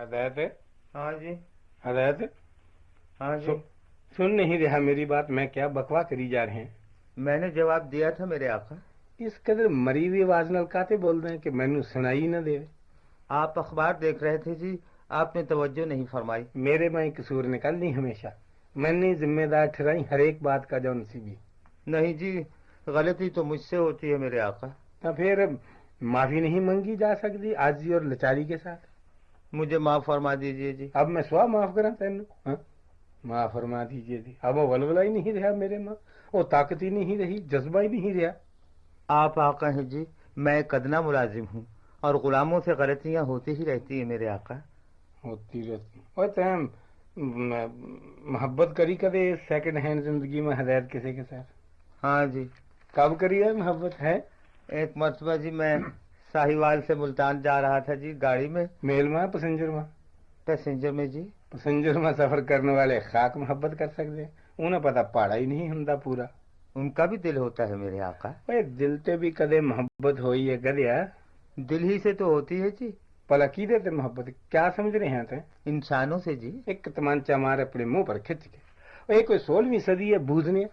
हदायत है। हाँ जी। हदायत हाँ जी। सुन नहीं रहा मेरी बात, मैं क्या बकवा करी जा रहे हैं। मैंने जवाब दिया था मेरे आका। इस कदर मरी हुई आवाज नाल काते बोल रहे हैं कि मैनू सुनाई ना दे। आप अखबार देख रहे थे जी, आपने तवज्जो नहीं फरमाई। मेरे में कसूर निकल नहीं हमेशा, मैंने जिम्मेदार ठहराई हर एक बात का जो सी भी। नहीं जी, गलती तो मुझसे होती है मेरे आका। तो फिर माफी नहीं मांगी जा सकती आजी और लाचारी के साथ? मुझे माफ फरमा दीजिए जी। अब मैं स्वा माफ करा तेन? माफ फरमा दीजिए जी। अब वो वलवला ही नहीं रहा मेरे माँ, वो ताकत ही नहीं रही, जज्बा ही नहीं रहा। आप आका हैं जी, मैं एक अदना मुलाजिम हूँ और गुलामों से गलतियाँ होती ही रहती है मेरे आका। होती रहती। और तैम मोहब्बत करी कदे सेकंड हैंड जिंदगी में हदायत किसी के साथ? हाँ जी। कब करी है मोहब्बत है? एक मरतबा जी मैं साहिवाल से मुल्तान जा रहा था जी, गाड़ी में। मेल में पैसेंजर में? पैसेंजर में जी। पैसेंजर में सफर करने वाले खाक मोहब्बत कर सकते हैं, उन्हें पता पाड़ा ही नहीं हुंदा पूरा। उनका भी दिल होता है मेरे आका। ओए दिल ते भी कदे मोहब्बत होई है गधया? दिल ही से तो होती है जी। भला की देते मोहब्बत क्या समझ रहे हैं ते? इंसानों से जी। एक तमांचा मारे अपने मुंह पर खिंच के। और कोई 16वीं सदी है बूझने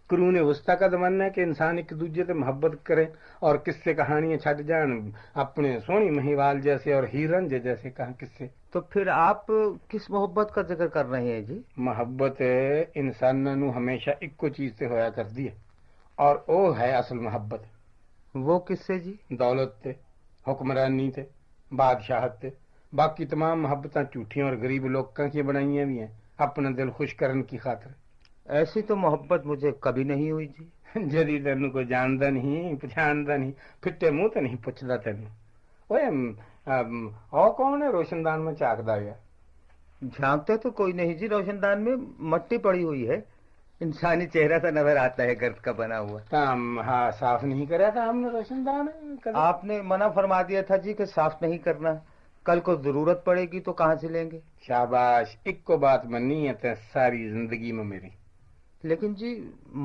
क्रून वस्ता का जमाना है कि इंसान एक दूसरे से मोहब्बत करे और किस्से कहानियां छट जान अपने सोनी महिवाल जैसे और हीरन जैसे कहा किस्से। तो फिर आप किस मोहब्बत का जिक्र कर रहे हैं जी? मोहब्बत इंसान नू हमेशा इको चीज से होया करती है और वो है असल मोहब्बत। वो किससे जी? दौलत थे, हुक्मरानी थे, बादशाहत थे। बाकी तमाम मोहब्बत झूठियां और गरीब लोगों की बनाई भी हैं अपना दिल खुश करने की खातिर। ऐसी तो मोहब्बत मुझे कभी नहीं हुई जी। जदी तेन को जानता नहीं पछाणदा नहीं फिट्टे मुंह तो नहीं पुछदा तेन। ओए ओ कौन है रोशनदान में झांकदा गया? झांकते तो कोई नहीं जी, रोशनदान में मट्टी पड़ी हुई है, इंसानी चेहरा सा नजर आता है गर्द का बना हुआ। हाँ साफ नहीं कराया था हमने रोशनदान। आपने मना फरमा दिया था जी कि साफ नहीं करना, कल को जरूरत पड़ेगी तो कहाँ से लेंगे। शाबाश, इक्को बात मनी है सारी जिंदगी में मेरी। लेकिन जी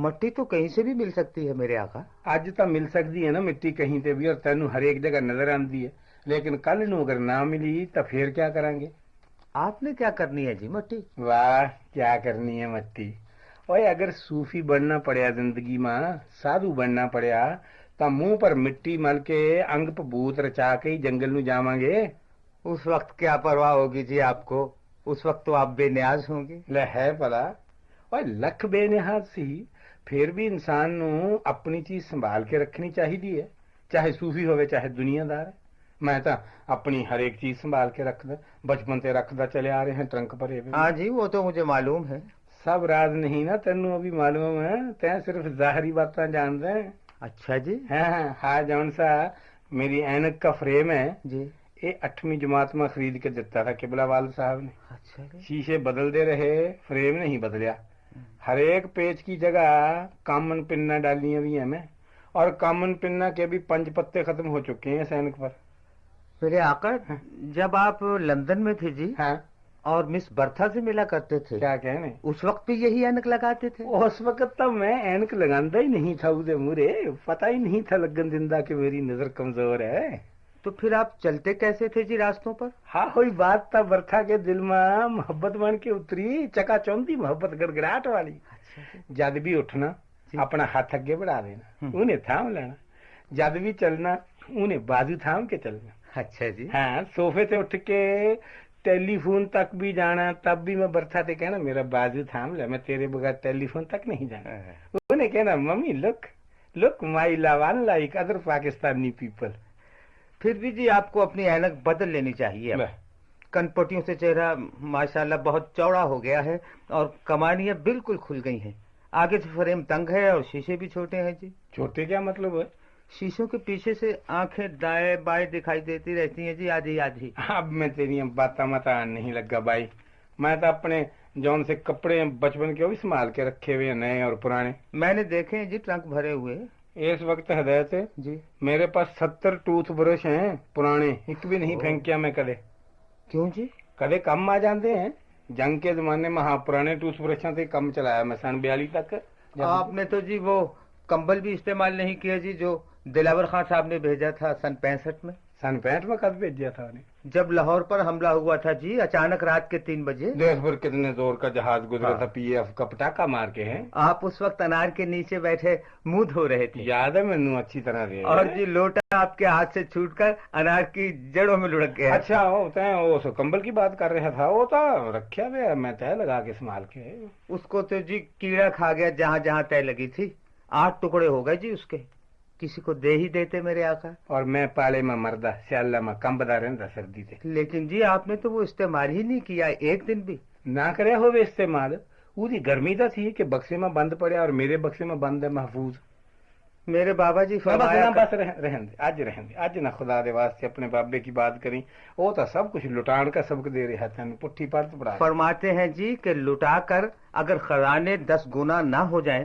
मट्टी तो कहीं से भी मिल सकती है मेरे आका। आज तो मिल सकती है ना मिट्टी कहीं से भी और तेनू हर एक जगह नजर आती है, लेकिन कल नू अगर ना मिली तो फिर क्या करांगे? आपने क्या करनी है जी मट्टी? वाह क्या करनी है मट्टी। ओए अगर सूफी बनना पड़या जिंदगी में, साधु बनना पड़या तो मुंह पर मिट्टी मल के अंग पर भूत रचा के ही जंगल नू जावांगे। उस वक्त क्या परवाह होगी जी आपको, उस वक्त तो आप बेनियाज होंगे। ले है भला। और लख बेनिहाज सी फिर भी इंसान नू अपनी चीज संभाल के रखनी चाहिए, चाहे सूफी होवे चाहे दुनियादार। मैं तो अपनी हर एक चीज संभाल के रखदा, बचपन से रखदा चले आ रहे हैं ट्रंक पर। हाँ जी वो तो मुझे मालूम है। सब राज नहीं ना तेनू अभी मालूम है, तै सिर्फ जाहरी बातें जानते हैं। अच्छा जी। हाँ जौन सा मेरी ऐनक का फ्रेम है जी। ये 8वीं जमात में खरीद के दिता था किबला वाल साहब ने। अच्छा जी। शीशे बदलते रहे, फ्रेम नहीं बदलिया। हर एक पेज की जगह कामन पिन्ना डालियां भी हैं मैं, और कामन पिन्ना के भी 5 पत्ते खत्म हो चुके हैं सैनिक पर। मेरे आका जब आप लंदन में थे जी हाँ और मिस बर्था से मिला करते थे, क्या कहने, उस वक्त भी यही ऐनक लगाते थे? उस वक्त तो मैं ऐनक लगांदा ही नहीं था उदे मुरे, पता ही नहीं था लगन दिंदा कि मेरी नजर कमजोर है। तो फिर आप चलते कैसे थे जी रास्तों पर? हाँ हुई बात था बरथा के दिल में मोहब्बत बन के उतरी, चकाचौंधी मोहब्बत गड़गड़ाहट वाली। जद भी उठना अपना हाथ अगे बढ़ा देना, उन्हें थाम लेना, जद भी चलना उन्हें बाजू थाम के चलना। अच्छा जी। हाँ सोफे से उठ के टेलीफोन तक भी जाना तब भी मैं बरथा से कहना मेरा बाजू थाम ले, मैं तेरे बगैर टेलीफोन तक नहीं जाना। उन्हें कहना मम्मी लुक लुक माई लावान लाइक अदर पाकिस्तानी पीपल। फिर भी जी आपको अपनी ऐनक बदल लेनी चाहिए। कनपटियों से चेहरा माशाल्लाह बहुत चौड़ा हो गया है और कमानियां बिल्कुल खुल गई हैं। आगे से फ्रेम तंग है और शीशे भी छोटे हैं जी। छोटे क्या मतलब है? शीशों के पीछे से आंखें दाएं बाएं दिखाई देती रहती हैं जी, आधी आधी। अब मैं तेरी बाता मता नहीं लगा भाई, मैं तो अपने जौन से कपड़े बचपन के वो भी संभाल के रखे हुए हैं, नए और पुराने। मैंने देखे हैं जी ट्रंक भरे हुए। इस वक्त हदायत है जी मेरे पास 70 टूथ ब्रश हैं पुराने, एक भी नहीं फेंकिया मैं कदे। क्यों जी? कदे कम आ जाते हैं, जंग के जमाने में हाँ पुराने टूथ ब्रशों से कम चलाया मैं सन 42 तक। आपने तो जी वो कंबल भी इस्तेमाल नहीं किया जी जो दिलावर खान साहब ने भेजा था सन 65 में। सन 65 में कद भेजा था उन्हें? जब लाहौर पर हमला हुआ था जी, अचानक रात के 3 बजे। देश भर कितने जोर का जहाज गुजरा था, पीएफ का पटाखा मार के हैं। आप उस वक्त अनार के नीचे बैठे मुंह धो रहे थे। याद है मैनू अच्छी तरह रहे। और जी लोटा आपके हाथ से छूटकर अनार की जड़ों में लुढ़क गया। अच्छा वो कंबल की बात कर रहा था, वो तो रखा हुआ मैं तय लगा के संभाल के। उसको तो जी कीड़ा खा गया जहाँ जहाँ तय लगी थी, 8 टुकड़े हो गए जी उसके। किसी को दे ही देते मेरे आका। और मैं पाले में मरदा, स्याला में कंबदा रहता सर्दी से। लेकिन जी आपने तो वो इस्तेमाल ही नहीं किया, एक दिन भी ना करे हो वे इस्तेमाल। पूरी गर्मी तो थी कि बक्से में बंद पड़े, और मेरे बक्से में बंद है महफूज। मेरे बाबा जी फरमाया बस रहन आज ना खुदा दे वास्ते अपने बाबे की बात करी। वो तो सब कुछ लुटान का सबक दे रहा था, पुट्ठी पर तो पड़ा। फरमाते हैं जी कि लुटा कर अगर खजाने 10 गुना ना हो जाएं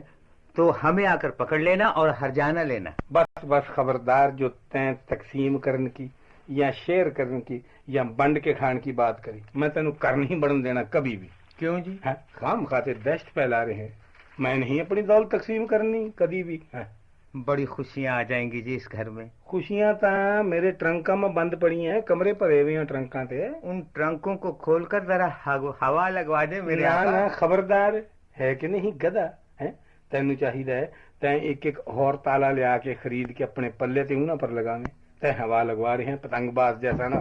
तो हमें आकर पकड़ लेना और हरजाना लेना। बस खबरदार, जो तैं तकसीम करने की या शेयर करने की या बंड के खान की बात करी, मैं तेन कर नहीं बढ़न देना कभी भी। क्यों जी? खाम खाते दहशत फैला रहे हैं। मैं नहीं अपनी दौलत तकसीम करनी कभी भी। बड़ी खुशियां आ जाएंगी जी इस घर में। खुशियां तो मेरे ट्रंका में बंद पड़ी हैं, कमरे भरे हुए हैं ट्रंका थे। उन ट्रंकों को खोलकर जरा हवा लगवा दे मेरे आका। ना खबरदार है कि नहीं गधा है। तेन चाहिए तै एक और ताला ले आके खरीद के अपने पल्ले ते उन्हां पर लगावे। तै हवा लगवा रहे हैं पतंगबाज जैसा ना।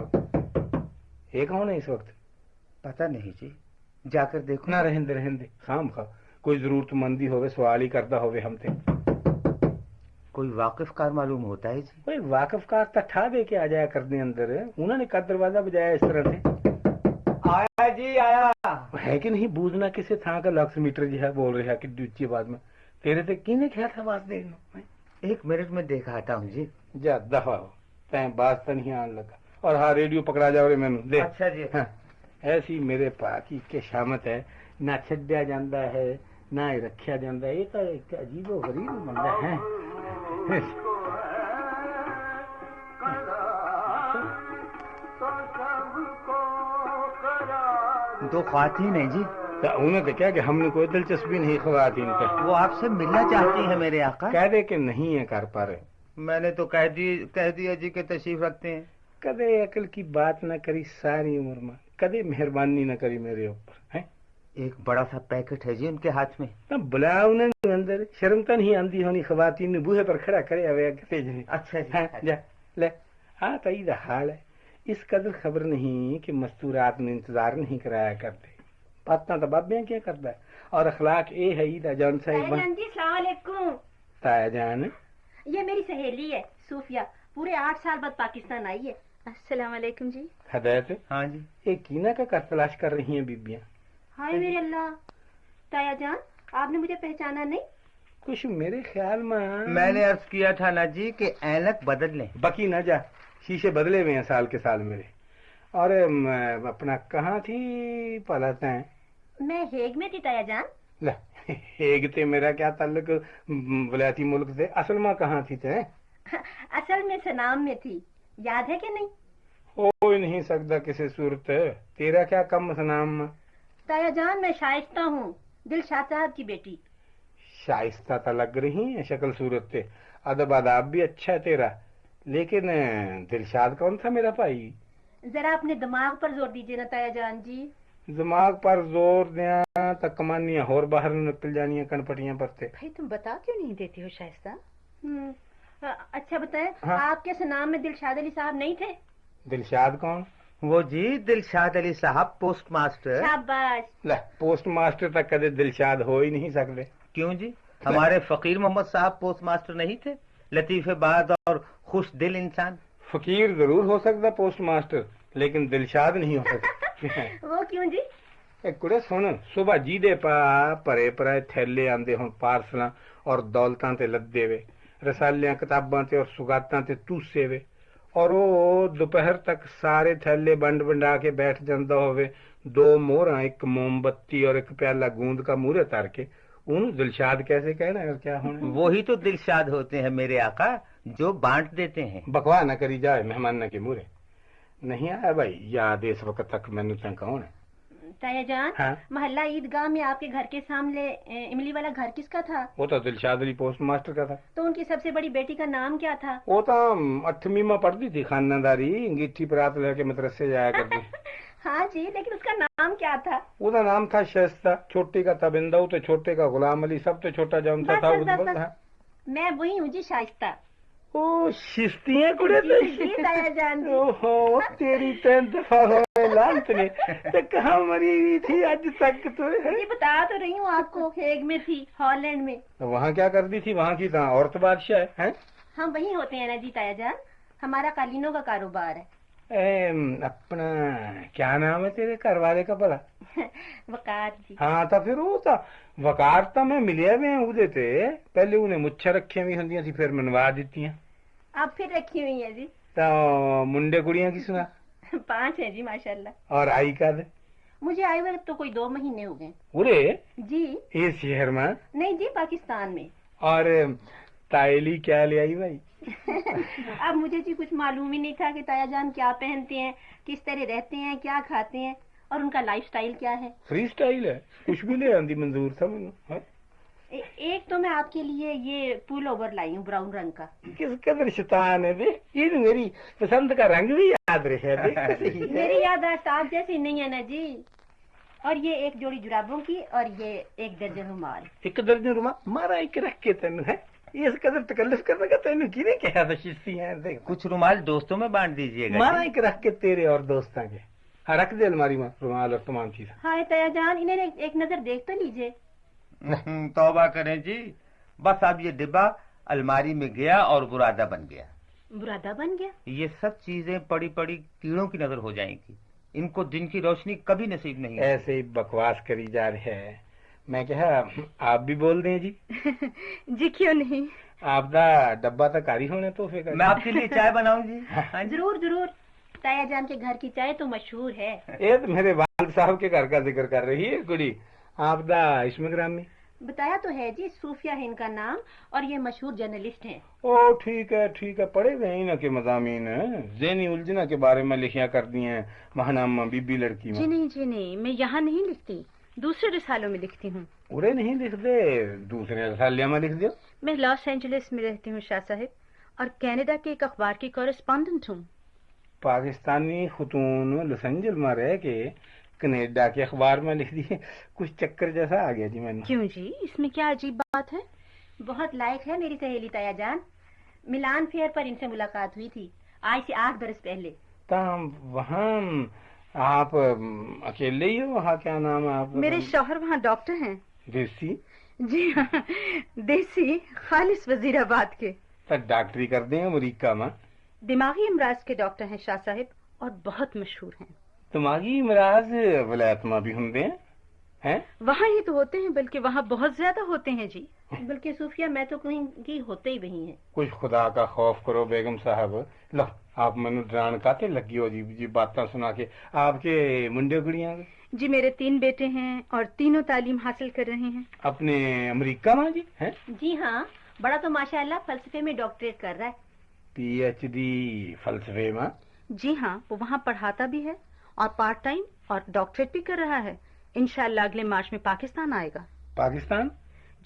ये कौन है इस वक्त? पता नहीं जी, जाकर देखो ना। रहन दे खाम खा। कोई जरूरतमंदी होवे सवाल ही करता होवे हमसे। कोई वाकिफ कार मालूम होता है जी? कोई वाकिफ कार ठा दे के आ जाया करने अंदर। उन्होंने का दरवाजा बजाया इस तरह से। आया जी आया है कि नहीं? बूझना किसे था का लक्स मीटर जी है बोल रहा कि ऊंची आवाज में। तेरे से किने क्या था बात देखना? 1 मिनट में देखा आता हूँ जी। जा दफा हो, तैं बात तो नहीं आने लगा। और हाँ रेडियो पकड़ा जाओ रे मैनू दे। अच्छा जी। हाँ, ऐसी मेरे पाकी के शामत है, ना छड्या जाता है ना ही रखा जाता है। ये तो एक अजीबो गरीब बंदा है। दो ख्वातीन है जी। उन्हें तो क्या कि हमने कोई दिलचस्पी नहीं ख्वातीन पे। वो आपसे मिलना चाहती है मेरे आका। कह दे कि नहीं है कर पा रहे। मैंने तो कह दिया जी कि तशरीफ रखते हैं। कदे अकल की बात न करी सारी उम्र में, कदे मेहरबानी न करी मेरे ऊपर है। एक बड़ा सा पैकेट है जी उनके हाथ में। बुला उन्हें अंदर, शर्म तो नहीं आंदी होनी खवातीन ने बूहे पर खड़ा करे हुए। अच्छा जी। हाँ, जा ले। हाँ तो ये हाल है। इस कदर खबर नहीं कि मस्तूरात ने इंतजार नहीं कराया करते। बात तो बाबियां क्या करता है। और अखलाक ये है ईदा जान साहब। ताया जान, ये मेरी सहेली है सूफिया, पूरे 8 साल बाद पाकिस्तान आई है। अस्सलाम वालेकुम जी। हदायत। हाँ जी। एक कीना का कर तलाश कर रही हैं बीबियां। हाय मेरे अल्लाह, ताया जान आपने मुझे पहचाना नहीं? कुछ मेरे ख्याल में मैंने अर्ज किया था ना जी कि ऐनक बदल लें। बकी ना जा, शीशे बदले हुए हैं साल के साल मेरे। और अपना कहाँ थी पलाते हैं? मैं हेग में थी ताया जान। हेग ते मेरा क्या ताल्लुक वलायती मुल्क से? असल में कहाँ थी ते? असल में सनाम में थी, याद है कि नहीं? हो ही नहीं सकता किसी सूरत। तेरा क्या कम सनाम में? ताया जान मैं शाइस्ता हूँ, दिलशाद साहब की बेटी। शाइस्ता तो लग रही है शक्ल सूरत से, अदब अदाब भी अच्छा है तेरा, लेकिन दिलशाद कौन था मेरा भाई? जरा अपने दिमाग पर जोर दीजिए ना ताया जान जी। दिमाग पर जोर दिया तो कमानियां और बाहर निकल जानियां कनपटियां पर से। भाई तुम बता क्यों नहीं देती हो शाइस्ता? अच्छा बताएं। हाँ? आपके सनाम में दिलशाद अली साहब नहीं थे? दिलशाद कौन? वो जी दिलशाद अली साहब पोस्ट मास्टर। शाबाश। ले, पोस्ट मास्टर तक कदे दिलशाद हो ही नहीं सकते। क्यों जी? हमारे फकीर मोहम्मद साहब पोस्ट मास्टर नहीं थे? लतीफेबाज और खुश दिल इंसान। फकीर जरूर हो सकता पोस्ट मास्टर, लेकिन दिलशाद नहीं हो सकता। वो क्यों जी? कुड़े सुन, सुबह जी दे पा भरे भरे थैले आंदे हुन पार्सलां और दौलतां ते लद्दे वे, रसालियां किताबां ते और सुगातां ते टूसे वे, और वो दोपहर तक सारे थैले बंड बंडा के बैठ जांदा होवे। 2 मोहरां, 1 मोमबत्ती और 1 प्याला गूंद का मूरे तर के। उन दिलशाद कैसे कहना है? क्या होना? वही तो दिलशाद होते हैं मेरे आका, जो बांट देते हैं। बकवा न करी जाए मेहमान न के मूरे। नहीं आया भाई याद इस वक्त तक? मैनू तैं कौन है? ताया जान, हाँ? محلہ عیدگاہ میں آپ کے گھر کے سامنے املی والا گھر کس کا تھا؟ وہ تو دلشاد علی پوسٹ ماسٹر کا تھا. تو ان کی سب سے بڑی بیٹی کا نام کیا تھا؟ وہ تو 8ویں میں پڑھتی تھی, خاندانداری, انگیٹھی پر رات لے کے مدرسے جایا کرتی. ہاں جی, لیکن اس کا نام کیا تھا؟ وہ کا نام تھا شائستہ. چھوٹی کا تبندہ, تو چھوٹے کا غلام علی, سب تو چھوٹا جون سا تھا. میں وہی ہوں جی, شائستہ. او شستیاں کڑے جی تایا جان جی. اوہو, تیری 3 دفعہ ہوئے لانتنے, تو کہاں مری ہوئی تھی آج تک تو؟ جی بتا تو رہی ہوں آپ کو, ہیگ میں تھی, ہالینڈ میں. وہاں کیا کرتی تھی؟ وہاں کی کہاں عورت بادشاہ ہے؟ ہم وہی ہوتے ہیں نا جی تایا جان, ہمارا قالینوں کا کاروبار ہے. اپنا کیا نام ہے تیرے گھر والے کا بڑا؟ وقار جی. ہاں تو پھر وہ تھا وقار, تو میں ملیا میں وہ دیتے پہلے انہیں مچھا رکھی ہوئی ہوں تھی, پھر منوا دیتی ہیں. آپ پھر رکھی ہوئی ہیں جی؟ تو منڈے کڑیاں کی سنا؟ 5 ہیں جی ماشاءاللہ. اور آئی کا دے؟ مجھے آئے ہوئے تو کوئی 2 مہینے ہو گئے. ارے جی. یہ شہر میں؟ نہیں جی, پاکستان میں. اور تائلی کیا لے آئی بھائی؟ اب مجھے جی کچھ معلوم ہی نہیں تھا کہ تایا جان کیا پہنتے ہیں, کس طرح رہتے ہیں, کیا کھاتے ہیں, اور ان کا لائف سٹائل کیا ہے. فری سٹائل ہے, کچھ بھی لے آندی منظور تھا. ایک تو میں آپ کے لیے یہ پول اوور لائی ہوں براؤن رنگ کا. کس قدر شیطان ہے بے, یہ میری پسند کا رنگ بھی یاد رہے. میری یاداشت آپ جیسی نہیں ہے نا جی. اور یہ ایک جوڑی جرابوں کی, اور یہ 1 درجن رومال. 1 درجن رومال مارا ایک رکھ کے تین ہے. اس قدر تکلف کرنے کا تین کی نے کہا تھا شستی ہیں؟ کچھ رومال دوستوں میں بانٹ دیجیے گا. مارا ایک رکھ کے تیرے اور دوستوں کے. ہاں رکھ دے الماری میں رومال اور تمام چیز. ہائے تایا جان, انہیں ایک نظر دیکھ تو لیجیے. توبہ کریں جی, بس اب یہ ڈبہ الماری میں گیا اور برادہ بن گیا. برادہ بن گیا؟ یہ سب چیزیں پڑی پڑی کیڑوں کی نظر ہو جائیں گی, ان کو دن کی روشنی کبھی نصیب نہیں. ایسے ہی بکواس کری جا رہے ہیں. میں کہا آپ بھی بول دیں جی. جی کیوں نہیں, آپ دا ڈبہ تک کاری ہونے تو پھر میں آپ کے لیے چائے بناؤں جی. ضرور ضرور. تایا جان کے گھر کی چائے تو مشہور ہے. یہ تو میرے والد صاحب کے گھر کا ذکر کر رہی ہے کڑی. آپ دا اسم گرامی بتایا تو ہے جی, صوفیہ ہے ان کا نام, اور یہ مشہور جرنلسٹ ہیں. او ٹھیک ہے, پڑھے ہوئے ہیں نا کے مضامین ذہنی الجھنا کے بارے میں لکھیا کر دی ہیں ماہنامہ بی بی لڑکی میں. جی نہیں, میں یہاں نہیں لکھتی, دوسرے رسالوں میں لکھتی ہوں. ارے نہیں لکھ دے, دوسرے رسالے میں لکھ دو. میں لاس اینجلس میں رہتی ہوں شاہ صاحب, اور کینیڈا کے ایک اخبار کی کورسپونڈنٹ ہوں. پاکستانی خاتون لاس اینجلس میں رہ کے کینیڈا کے اخبار میں لکھ دی, کچھ چکر جیسا آ گیا جی میں نے. کیوں جی, اس میں کیا عجیب بات ہے؟ بہت لائق ہے میری سہیلی تایا جان. ملان فیئر پر ان سے ملاقات ہوئی تھی آج سے 8 برس پہلے. وہاں آپ اکیلے ہی ہو؟ وہاں کیا نام ہے آپ؟ میرے شوہر وہاں ڈاکٹر ہیں. دیسی؟ جی ہاں, دیسی, خالص وزیر آباد کے. ڈاکٹری کر دیں امریکہ میں؟ دماغی امراض کے ڈاکٹر ہیں شاہ صاحب, اور بہت مشہور ہیں. دماغی امراض ولایت میں بھی ہوں ہیں؟ وہاں ہی تو ہوتے ہیں, بلکہ وہاں بہت زیادہ ہوتے ہیں جی. بلکہ صوفیہ میں تو کہیں کی ہوتے ہی وہی ہیں. کچھ خدا کا خوف کرو بیگم صاحب. لو آپ منو ڈران کاتے لگی ہو جی باتاں سنا کے. آپ کے منڈے گڑیاں؟ جی میرے 3 بیٹے ہیں, اور تینوں تعلیم حاصل کر رہے ہیں. اپنے امریکہ میں جی ہیں؟ جی ہاں, بڑا تو ماشاءاللہ فلسفے میں ڈاکٹریٹ کر رہا ہے. PhD فلسفے میں؟ جی ہاں, وہ وہاں پڑھاتا بھی ہے, اور پارٹ ٹائم اور ڈاکٹریٹ بھی کر رہا ہے. انشاءاللہ اگلے مارچ میں پاکستان آئے گا. پاکستان؟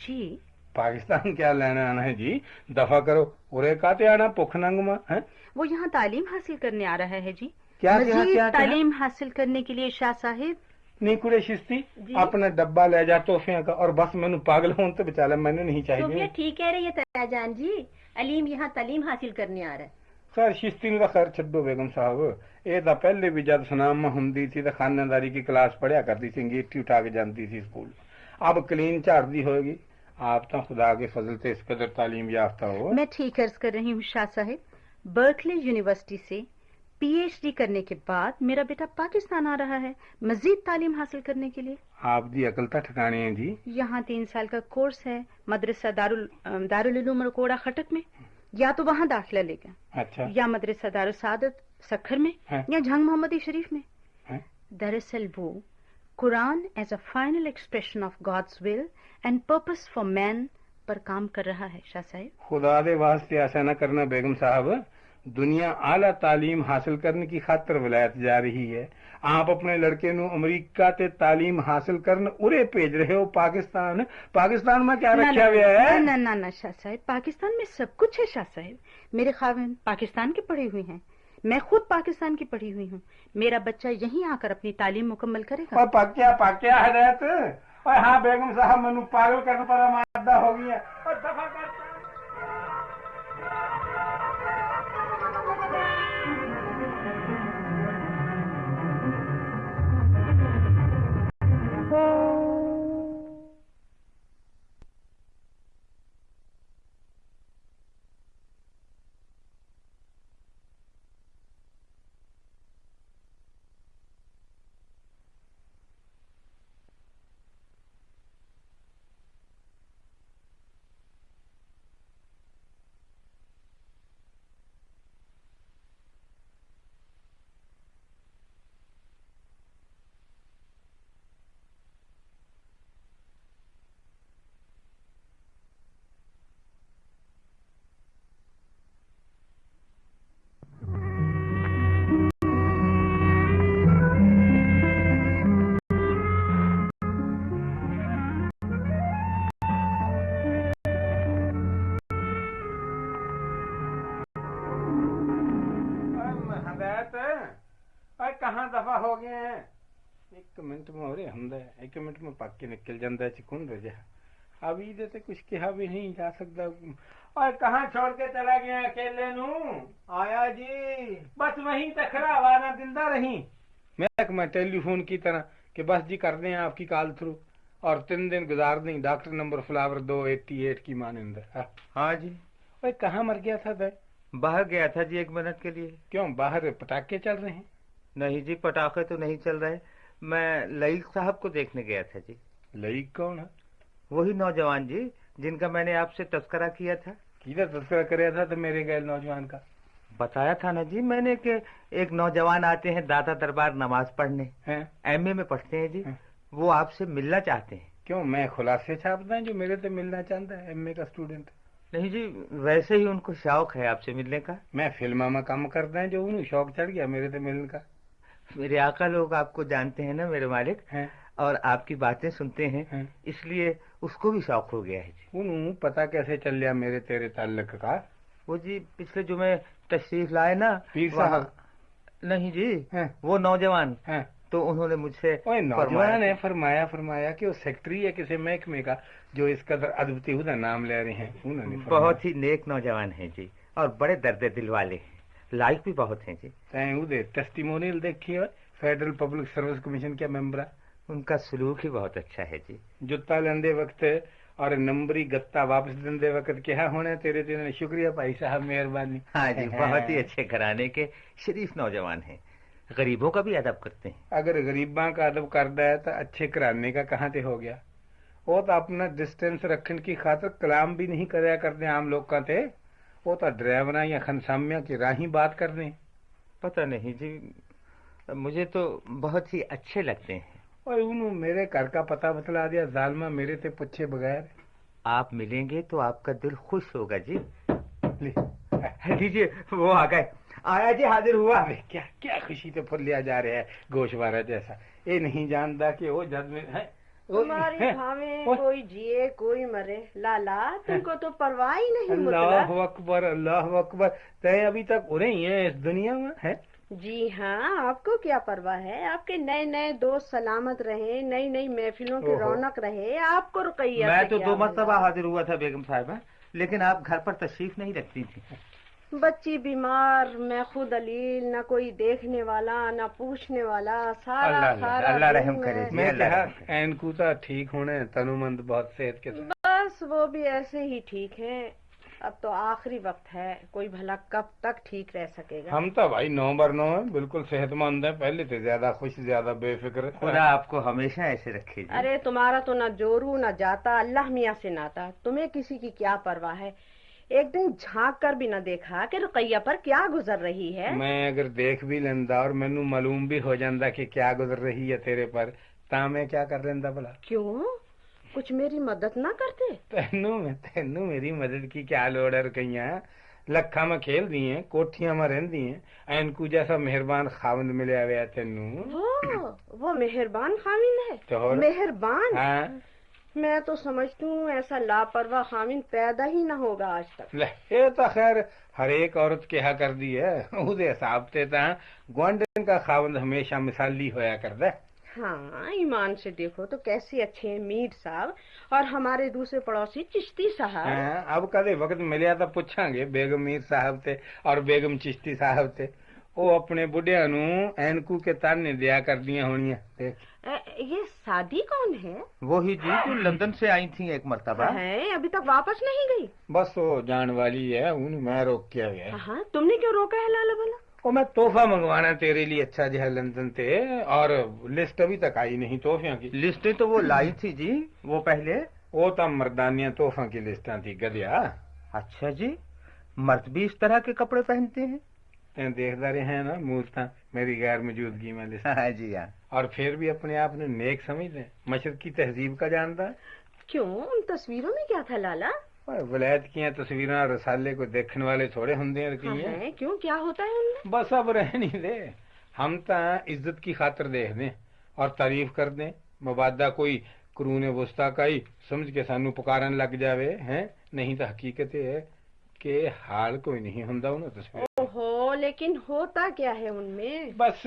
جی. پاکستان کیا لینا آنا ہے جی, دفع کرو. ارے کاتے آنا پوکھ ننگ میں ہیں؟ وہ یہاں تعلیم حاصل کرنے آ رہا ہے جی. مزید تعلیم حاصل کرنے کے لیے شاہ صاحب. نہیں کڑے شستی جی؟ اپنا ڈبہ لے جا توفیاں کا, اور بس میں پاگل ہوں تو بچالا میں نے نہیں چاہیے. ٹھیک کہہ رہی ہے تایا جان جی, علیم یہاں تعلیم حاصل کرنے آ رہا ہے. خیر شستی نے خیر چھڈو بیگم صاحب. یہ تو پہلے بھی جب سنام میں ہوں تھی تو خاندانداری کی کلاس پڑھیا کرتی تھی, انگیٹھی اٹھا کے جانتی تھی اسکول. اب کلین چاڑ دی ہوئے گی. آپ تو خدا کے فضل سے اس قدر تعلیم یافتہ ہو. میں ٹھیک عرض کر رہی ہوں شاہ صاحب, برکلی یونیورسٹی سے PhD کرنے کے بعد میرا بیٹا پاکستان آ رہا ہے مزید تعلیم حاصل کرنے کے لیے. آپ دی عقل تا ٹھکانے ہیں جی. یہاں 3 سال کا کورس ہے مدرسہ دارالعلوم رکوڑا خٹک میں. یا تو وہاں داخلہ لے گا, اچھا, یا مدرسہ دارالسعادت سکھر میں, یا جھنگ محمدی شریف میں. دراصل وہ Quran as a final expression of God's will and purpose for man پر کام کر رہا ہے شاہ صاحب. خدا دے واسطے ایسا نہ کرنا بیگم صاحب. دنیا اعلیٰ تعلیم حاصل کرنے کی خاطر ولایت جا رہی ہے. آپ اپنے لڑکے نو امریکہ تے تعلیم حاصل کرن ارے بھیج رہے ہو پاکستان میں کیا رکھا ہوا ہے؟ نہ شاہ صاحب، پاکستان میں سب کچھ ہے شاہ صاحب. میرے خاوند پاکستان کے پڑھے ہوئے ہیں، میں خود پاکستان کی پڑھی ہوئی ہوں. میرا بچہ یہیں آ کر اپنی تعلیم مکمل کرے گا. اور پکیا ہدایت. اور ہاں بیگم صاحب منو پاگل کرنے پر آمادہ ہو گئی ہے اور دفع کرتا. کہاں دفع ہو گئے ہیں؟ ایک منٹ میں ہو رہے ہم ایک منٹ میں پک کے نکل جاتا ہے چکن رجا. ابھی دیتے کچھ کہا بھی نہیں جا سکتا. اور کہاں چھوڑ کے چلا گیا اکیلے نو؟ آیا جی بس وہیں تکھرا وانا دلدا رہی میں ٹیلی فون کی طرح کہ بس جی کر دیں آپ کی کال تھرو اور 3 دن گزار دیں. ڈاکٹر نمبر فلاور 288 کی مانند. ہاں جی. کہاں مر گیا تھا؟ باہر گیا تھا جی 1 منٹ کے لیے. کیوں باہر پٹاخے چل رہے ہیں؟ نہیں جی پٹاخے تو نہیں چل رہے. میں لئیق صاحب کو دیکھنے گیا تھا جی. لئیق کون ہے؟ وہی نوجوان جی جن کا میں نے آپ سے تذکرہ کیا تھا. کدھر تذکرہ کریا تھا تو میرے گئے نوجوان کا؟ بتایا تھا نا جی میں نے کہ ایک نوجوان آتے ہیں داتا دربار نماز پڑھنے، ایم اے میں پڑھتے ہیں جی. وہ آپ سے ملنا چاہتے ہیں. کیوں میں خلاصے چھاپتا ہوں جو میرے سے ملنا چاہتا ہے ایم اے کا اسٹوڈنٹ؟ نہیں جی ویسے ہی ان کو شوق ہے آپ سے ملنے کا. میں فلموں میں کام کرتا ہے جو انہوں شوق چڑھ گیا میرے سے ملنے کا. میرے آقا لوگ آپ کو جانتے ہیں نا میرے مالک، اور آپ کی باتیں سنتے ہیں اس لیے اس کو بھی شوق ہو گیا ہے جی. انہوں پتا کیسے چل لیا میرے تیرے تعلق کا؟ وہ جی پچھلے جمعے تشریف لائے نا پیر صاحب. نہیں جی وہ نوجوان تو انہوں نے مجھ سے نوجوان نے فرمایا کہ وہ سیکٹری ہے کسی محکمے کا جو اس قدر ادبتی ہوتا نام لے رہے ہیں. بہت ہی نیک نوجوان ہیں جی اور بڑے درد دل والے ہیں، لائق بھی بہت ہیں جی. ٹیسٹیمونیل دیکھیے فیڈرل پبلک سروس کمیشن کے ممبر. ان کا سلوک ہی بہت اچھا ہے جی. جتا لیندے وقت اور نمبری گتا واپس دیندے وقت کیا ہونے تیرے شکریہ بھائی صاحب مہربانی. ہاں جی بہت ہی اچھے گھرانے کے شریف نوجوان ہیں، غریبوں کا بھی ادب کرتے ہیں. اگر غریباں کا ادب کرتا ہے تو اچھے گھرانے کا کہاں تے ہو گیا؟ وہ تو اپنا ڈسٹینس رکھنے کی خاطر کلام بھی نہیں کریا کرتے عام لوگ کا تے. وہ تو ڈرائیوراں یا خنسامیاں کی راہیں بات کر رہے ہیں. پتہ نہیں جی مجھے تو بہت ہی اچھے لگتے ہیں. اور انہوں میرے گھر کا پتہ بتلا دیا ظالمہ میرے سے پوچھے بغیر. آپ ملیں گے تو آپ کا دل خوش ہوگا جی. لیجیے وہ آ گئے. آیا جی حاضر ہوا. کیا خوشی سے پھر لیا جا رہا ہے گوشوارہ جیسا. یہ نہیں جانتا کہ وہ جد میں ہے تمہاری بھاویں کوئی جیے کوئی مرے لالا تم کو تو پرواہ ہی نہیں. اللہ اکبر اللہ اکبر. تے ابھی تک ہو رہی ہیں اس دنیا میں ہے. جی ہاں آپ کو کیا پرواہ ہے. آپ کے نئے نئے دوست سلامت رہے، نئی نئی محفلوں کی رونق رہے. آپ کو رقیہ میں تو 2 مرتبہ حاضر ہوا تھا بیگم صاحبہ لیکن آپ گھر پر تشریف نہیں رکھتی تھی. بچی بیمار، میں خود علیل، نہ کوئی دیکھنے والا نہ پوچھنے والا. اللہ رحم کرے. میں کہا این کوتا ٹھیک ہونے تنو مند بہت صحت کے ساتھ. بس وہ بھی ایسے ہی ٹھیک ہے. اب تو آخری وقت ہے، کوئی بھلا کب تک ٹھیک رہ سکے گا. ہم تو بھائی 9/9 ہیں، بالکل صحت مند ہیں. پہلے سے زیادہ خوش زیادہ بے فکر. خدا آپ کو ہمیشہ ایسے رکھے جی. ارے تمہارا تو نہ جورو نہ جاتا، اللہ میاں سے ناتا. تمہیں کسی کی کیا پرواہ ہے. ایک دن جھانک کر بھی نہ دیکھا کہ رقیہ پر کیا گزر رہی ہے. میں اگر دیکھ بھی لینا اور مینو معلوم بھی ہو جاتا کہ کیا گزر رہی ہے تیرے پر تا میں کیا کر لینا بھلا. کیوں کچھ میری مدد نہ کرتے؟ تینو میری مدد کی کیا لوڑ ہے رقیہ. ਲੱਖਾਂ में खेल दी हैं, कोठियां में रहंदी हैं, एनकू जैसा मेहरबान खाविंद मिलिया हुआ तेनू। वो मेहरबान खाविंद है? तो मेहरबान? हाँ। मैं तो समझती हूँ ऐसा लापरवाह खाविंद पैदा ही ना होगा आज तक। ये तो खैर हर एक औरत कहा कर दी है, उहदे हिसाब से तो गुआंढन का खाविंद हमेशा मिसाली होया करदा है। हाँ, ईमान से देखो तो कैसे अच्छे हैं मीर साहब और हमारे दूसरे पड़ोसी चिश्ती साहब। हाँ, अब कदे वक्त मिलिया तो पूछांगे बेगम मीर साहब ते और बेगम चिश्ती साहब ते। वो अपने बुढ़िया नू एनकू के ताने दिया कर दिया होनिया। ये शादी कौन है? वो ही जी जो लंदन से आई थी एक मर्तबा। है, अभी तक वापस नहीं गई? बस वो जान वाली है, उन मैं रोक किया गया। हाँ, तुमने क्यों रोका है लाला भला? वो मैं तोहफा मंगवाना तेरे लिए अच्छा जो है लंदन से, और लिस्ट अभी तक आई नहीं तोहफियों की। लिस्टें तो वो लाई थी जी, वो पहले। वो तो मर्दानिया तोहफा की लिस्टें थी गधिया। अच्छा जी, मर्द भी इस तरह के कपड़े पहनते हैं? देखता रहे हैं ना मूर्ता मेरी गैर मौजूदगी में लिस्ट। हाँ जी हाँ। और फिर भी अपने आप ने नेक समझते हैं, मशरक की तहजीब का जानता है। क्यों, उन तस्वीरों में क्या था लाला? वलायत की तस्वीरें रसाले को देखने वाले थोड़े होंगे हैं। क्यों, क्या होता है उनमें? बस अब रहने दे, हम तो इज्जत की खातर देख दें और तारीफ कर दें, मबादा कोई करून वस्ता का ही समझ के सानू पुकारन लग जावे हैं। नहीं तो हकीकत है कि हाल कोई नहीं होंदा उन तस्वीर। ओहो, लेकिन होता क्या है उनमें? बस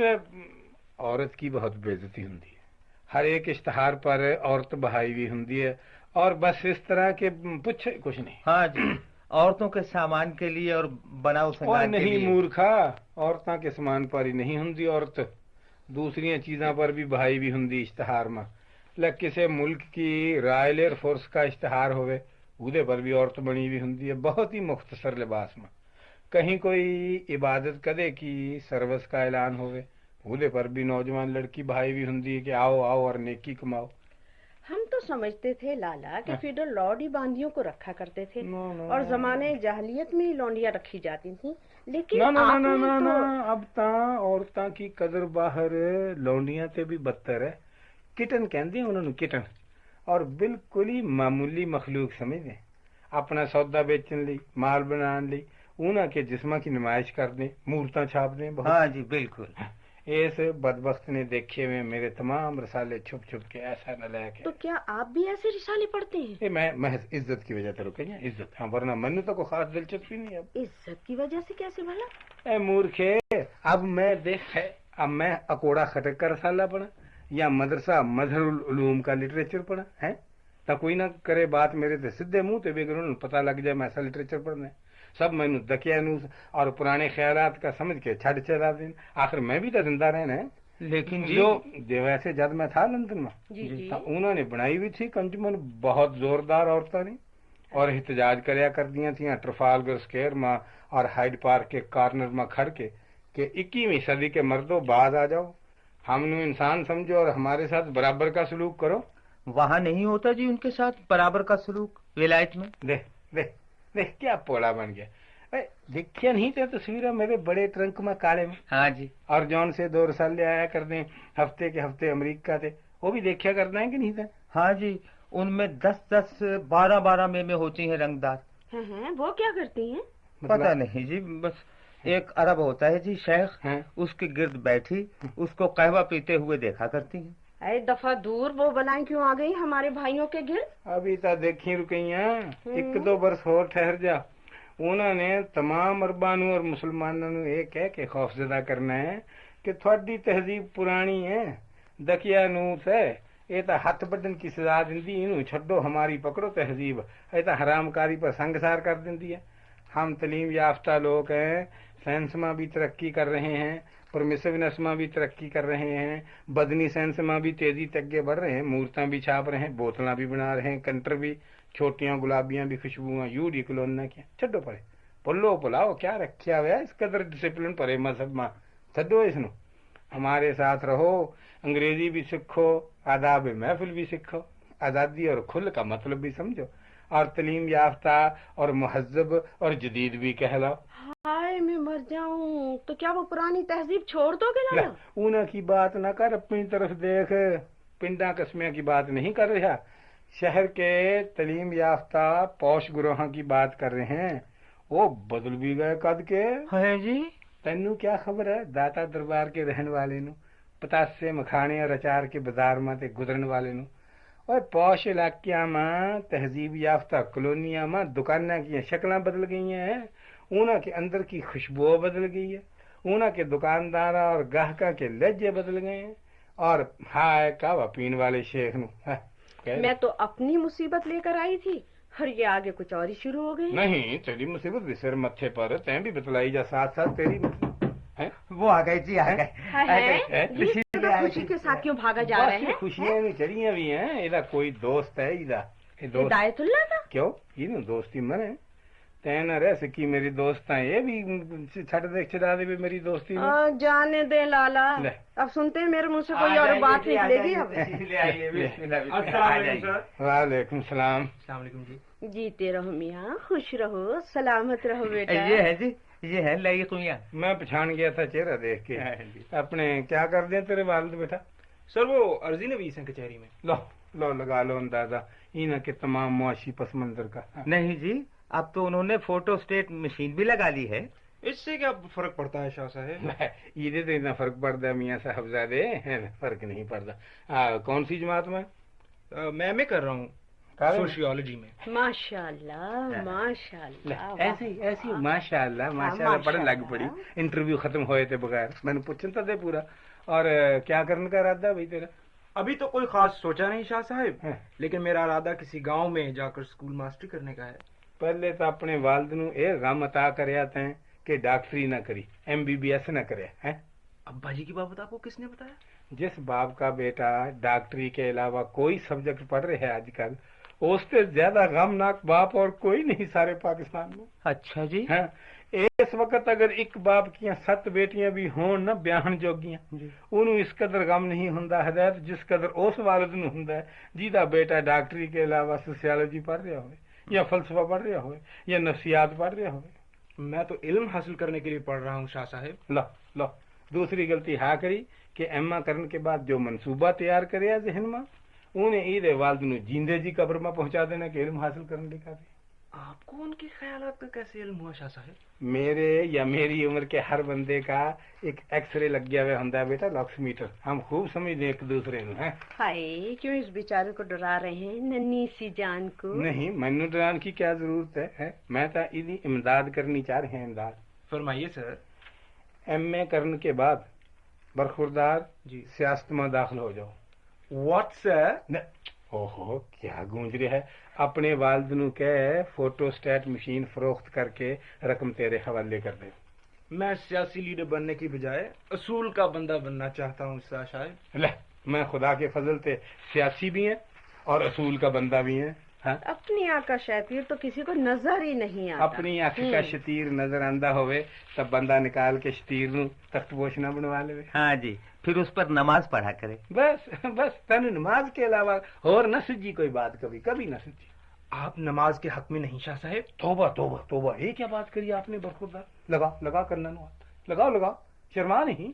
औरत की बहुत बेइज्जती होती है, हर एक इश्तहार पर औरत बहाई हुई होती है, और बस इस तरह के पूछे कुछ नहीं। हाँ जी, औरतों के सामान के लिए और बनाओ संगार के लिए। नहीं मूर्खा, औरतों के सामान पर ही नहीं होंदी औरत, दूसरी चीज़ों पर भी बहाई भी होंदी इश्तहार में। लग किसी मुल्क की रॉयल एयर फोर्स का इश्तहार होवे, उहदे पर भी औरत बनी हुई होंदी है, बहुत ही मुख्तसर लिबास में। कहीं कोई इबादत कदे की सर्विस का ऐलान होवे, उहदे पर भी नौजवान लड़की बहाई हुई होंदी है कि आओ आओ और नेकी कमाओ। हम तो समझते थे लाला कि फिडर लॉर्ड ही बांदियों को रखा करते थे, और जमाने जाहलियत में ही लौंडियां रखी जाती थी। लेकिन अब ता औरतां की कदर बाहर लौंडियां ते भी बदतर है। किटन कहते हैं उन्होंने, किटन, और बिल्कुल ही मामूली मखलूक समझते, अपना सौदा बेचने ली, माल बनाने ली उन्होंने के जिस्मा की नुमाइश कर दें, मूर्तां छाप दें। हाँ जी बिल्कुल। इस बदबख्त ने देखे हुए मेरे तमाम रसाले छुप छुप के ऐसा न लायक है। तो क्या आप भी ऐसे रिसाले पढ़ते हैं? मैं महज इज्जत की वजह से रुके, इज्जत, हाँ, वरना मनु तो कोई खास दिलचस्पी नहीं। अब इज्जत की वजह से कैसे भला? ए मूर्खे, अब मैं देख है, अब मैं अकोड़ा खटक का रसाला पढ़ा या मदरसा मजहरुल उलूम का लिटरेचर पढ़ा है, तो कोई ना करे बात मेरे से सीधे मुंह ते बेगर पता लग जाए मैं ऐसा लिटरेचर पढ़ना है। सब मैनू दकिया नूस और पुराने ख्यालात का समझ के छड़ चला दें। आखिर मैं भी तो जिंदा रहना है। लेकिन जो वैसे जब मैं था लंदन में तो उन्होंने बनाई हुई थी कंजुमन बहुत जोरदार औरतों ने, और एहतजाज करया कर दिया थी ट्रफालगर स्क्वायर में और हाइड पार्क के कॉर्नर में खड़ के कि 21वीं सदी के मर्दों बाज आ जाओ, हमने इंसान समझो और हमारे साथ बराबर का सलूक करो। वहाँ नहीं होता जी उनके साथ बराबर का सलूक विलायत में। देख देख देख क्या पोला बन गया। देखिए नहीं थे तस्वीरें मेरे बड़े ट्रंक में काले में। हाँ जी। और जॉन से 2 रसाले आया कर दें, हफ्ते के हफ्ते अमेरिका थे, वो भी देखा करना है कि नहीं था? हाँ जी, उनमें 10-10 12-12 में होती हैं रंगदार। हैं, वो क्या करती हैं? पता नहीं जी, बस एक अरब होता है जी शेख, उसके गिर्द बैठी उसको कहवा पीते हुए देखा करती हैं। एक दफा दूर वो बनाई क्यों आ गई हमारे भाइयों के गिर्द? अभी तो देखी रुकैया, 1-2 बरस और ठहर जा। उन्होंने तमाम अरबानों और मुसलमानों ये कह के खौफजदा करना है कि थोड़ी तहजीब पुरानी है, दकिया नूस है, ये तो हथ बदन की सजा दी, इनू छो हमारी पकड़ो तहजीब, ये तो हरामकारी पर संगसार कर दी है। हम तलीम याफ्ता लोग हैं, साइंस में भी तरक्की कर रहे हैं, परमिसिवनेस में भी तरक्की कर रहे हैं, बदनी साइंस में भी तेजी तक के बढ़ रहे हैं, मूर्तां भी छाप रहे हैं, बोतलां भी बना रहे हैं, कंटर भी, छोटियां गुलाबियां भी, खुशबुआं यू डी कलोना क्या छो पड़े पुलो पुलाओ क्या रखा हुआ इस कदर डिसिप्लिन परे मजहब में छो इसनू। हमारे साथ रहो, अंग्रेजी भी सीखो, आदाब महफिल भी सीखो, आज़ादी और खुल का मतलब भी समझो, और तलीम याफ्ता और महजब और जदीद भी कहलाओ। हाय मैं मर जाऊं, तो क्या वो पुरानी तहजीब छोड़ दोगे ना? ऊना की बात ना कर, अपनी तरफ देख, पिंडा कस्मिया की बात नहीं कर रहा, शहर के तलीम याफ्ता पौश गुरोह की बात कर रहे हैं। وہ بدل بھی گئے کد کے ہے جی تینو کیا خبر ہے داتا دربار کے رہن والے نو پتاسے مکھانے اور اچار کے بازار میں تے گزرن والے نو اور پوش علاقیاں میں تہذیب یافتہ کالونیاں میں دکاناں کی شکلاں بدل گئی ہیں اونا کے اندر کی خوشبو بدل گئی ہے اونا کے دکاندار اور گاہکاں کے لہجے بدل گئے ہیں اور ہائے کعوہ پین والے شیخ نو میں تو اپنی مصیبت لے کر آئی تھی اور یہ آگے کچھ اور ہی شروع ہو گئی نہیں تیری مصیبت بھی سر متھے پر تیں بھی بتلائی جا ساتھ ساتھ تیری وہ آ گئے جی آ گئے خوشی کے ساتھ کیوں بھاگا جا رہے ہیں خوشیاں بھی چڑیاں بھی ہیں ادھر کوئی دوست ہے ادھر ہدایت اللہ تھا کیوں یہ دوستی مرے تین رہ سکی میری دوست ہیں یہ بھی چھٹ دیکھ چلا دے بھی میری دوستی جانے دے لالا اب سنتے ہیں میرے منہ سے کوئی اور بات نکلے گی وعلیکم السلام السلام علیکم جی جیتے رہو میاں خوش رہو سلامت رہو بیٹا یہ ہے جی یہ ہے لئیق میاں میں پہچان گیا تھا چہرہ دیکھ کے اپنے کیا کر دیں تیرے والد بیٹا سر وہ عرضی نویس ہیں کچہری میں لو لگا لو اندازہ انہاں کے تمام معاشی پس منظر کا نہیں جی اب تو انہوں نے فوٹو اسٹیٹ مشین بھی لگا لی ہے اس سے کیا فرق پڑتا ہے شاہ صاحب یہ تو اتنا فرق پڑتا ہے میاں صاحب زادے فرق نہیں پڑتا کون سی جماعت میں کر رہا ہوں سوشیالوجی میں ماشاء اللہ ماشاء اللہ ایسی ماشاء اللہ بڑے لگ پڑی انٹرویو ختم ہوئے تھے بغیر میں نے پوچھن تھا دے پورا اور کیا کرنے کا ارادہ بھائی تیرا ابھی تو کوئی خاص سوچا نہیں شاہ صاحب لیکن میرا ارادہ کسی گاؤں میں جا کر اسکول ماسٹری کرنے کا ہے پہلے تو اپنے والد نو ایک غم عطا کریا تھے کہ ڈاکٹری نہ کری MBBS نہ کرے ابا جی کی بات آپ کو کس نے بتایا جس باپ کا بیٹا ڈاکٹری کے علاوہ کوئی سبجیکٹ پڑھ رہے ہیں آج کل اس سے زیادہ غمناک باپ اور کوئی نہیں سارے پاکستان میں اچھا جی اس وقت اگر ایک باپ کی 7 بیٹیاں بھی ہون نہ بیاہن جوگیاں انہوں اس قدر غم نہیں ہوندا ہدایت جس قدر اس والد نو ہوندا ہے جیدا بیٹا ڈاکٹری کے علاوہ سوشیالوجی پڑھ رہا ہوئے یا فلسفہ پڑھ رہا ہوئے یا نفسیات پڑھ رہا ہوئے میں تو علم حاصل کرنے کے لیے پڑھ رہا ہوں شاہ صاحب لو دوسری غلطی ہا کری کہ اما کرنے کے بعد جو منصوبہ تیار کریا ذہن میں انہیں عید والد نو جیندے جی قبر میں پہنچا دینا کہ علم حاصل کرنے لکھا دے آپ کو ان کے خیالات کا کیسے علم ہوا شاہ صاحب میرے یا میری عمر کے ہر بندے کا ایک ایکس رے لگ گیا ہوا ہوندا ہے بیٹا لاکس میٹر ہم خوب سمجھ دیں ایک دوسرے نو ہائے کیوں اس بیچارے کو ڈرا رہے ہیں ننھی سی جان کو نہیں مینو ڈران کی کیا ضرورت ہے میں تو ادی امداد کرنی چاہ رہے ہیں امداد فرمائیے سر MA کرنے کے بعد برخوردار جی سیاست میں داخل ہو جاؤ واٹ سر اوہو کیا گونج رہا ہے اپنے والد نو کہ فوٹو اسٹیٹ مشین فروخت کر کے رقم تیرے حوالے کر دے میں سیاسی لیڈر بننے کی بجائے اصول کا بندہ بننا چاہتا ہوں شاید میں خدا کے فضل سے سیاسی بھی ہیں اور اصول کا بندہ بھی ہیں اپنی آنکھ کا شتیر تو کسی کو نظر ہی نہیں آتا اپنی آنکھ کا شتیر نظر آندہ ہوئے تب بندہ نکال کے شتیر نو تخت پوش نہ بنوا لے ہاں جی پھر اس پر نماز پڑھا کرے بس تن نماز کے علاوہ اور نہ سجی کوئی بات کبھی نہ سجی آپ نماز کے حق میں نہیں شاہ صاحب توبہ توبہ توبہ یہ کیا بات کری آپ نے برخوردار لگا کرنا لگاؤ شرما نہیں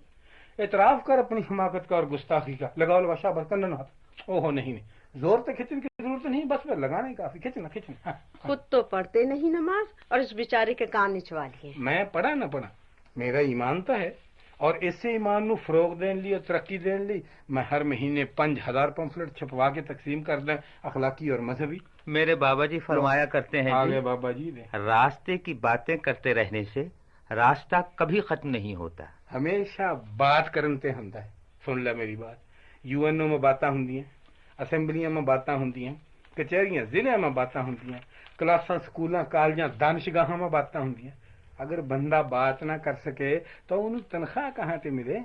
اعتراف کر اپنی حماقت کا اور گستاخی کا لگاؤ شابر کرنا ہاتھ اوہو نہیں زور سے کھچن کی ضرورت نہیں بس پھر لگانے کافی کھچنا خود تو پڑھتے نہیں نماز اور اس بیچارے کے کان نچوا لیے میں پڑھا نہ پڑھا میرا ایمان تو ہے اور اس سے ایمان نو فروغ دین لی اور ترقی دین لی میں ہر مہینے 5000 پمفلٹ چھپوا کے تقسیم کر دیں اخلاقی اور مذہبی میرے بابا جی فرمایا کرتے ہیں آگے بابا جی راستے کی باتیں کرتے رہنے سے راستہ کبھی ختم نہیں ہوتا ہمیشہ بات کرنتے ہوندا ہے سن لے میری بات UN میں باتاں ہوندی ہیں اسمبلیاں میں باتاں ہوندی ہیں کچہریاں ضلع میں باتاں ہوندی ہیں کلاساں سکولاں کالجاں دانشگاہاں میں باتاں ہوندی ہیں اگر بندہ بات نہ کر سکے تو انہوں تنخواہ کہاں تے ملے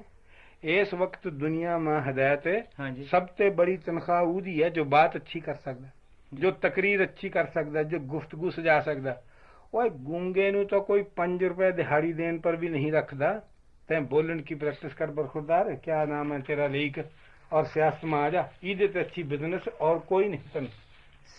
اس وقت دنیا میں ہدایت سب سے بڑی تنخواہ وہی ہے جو بات اچھی کر سکتا جو تقریر اچھی کر سکتا جو گفتگو سجا سکتا وہ گونگے نو تو کوئی 5 روپے دہاڑی دین پر بھی نہیں رکھدا تے بولن کی پریکٹس کر برخوردار کیا نام ہے تیرا لیک اور سیاست میں آ جا عیدت اچھی بزنس اور کوئی نہیں تن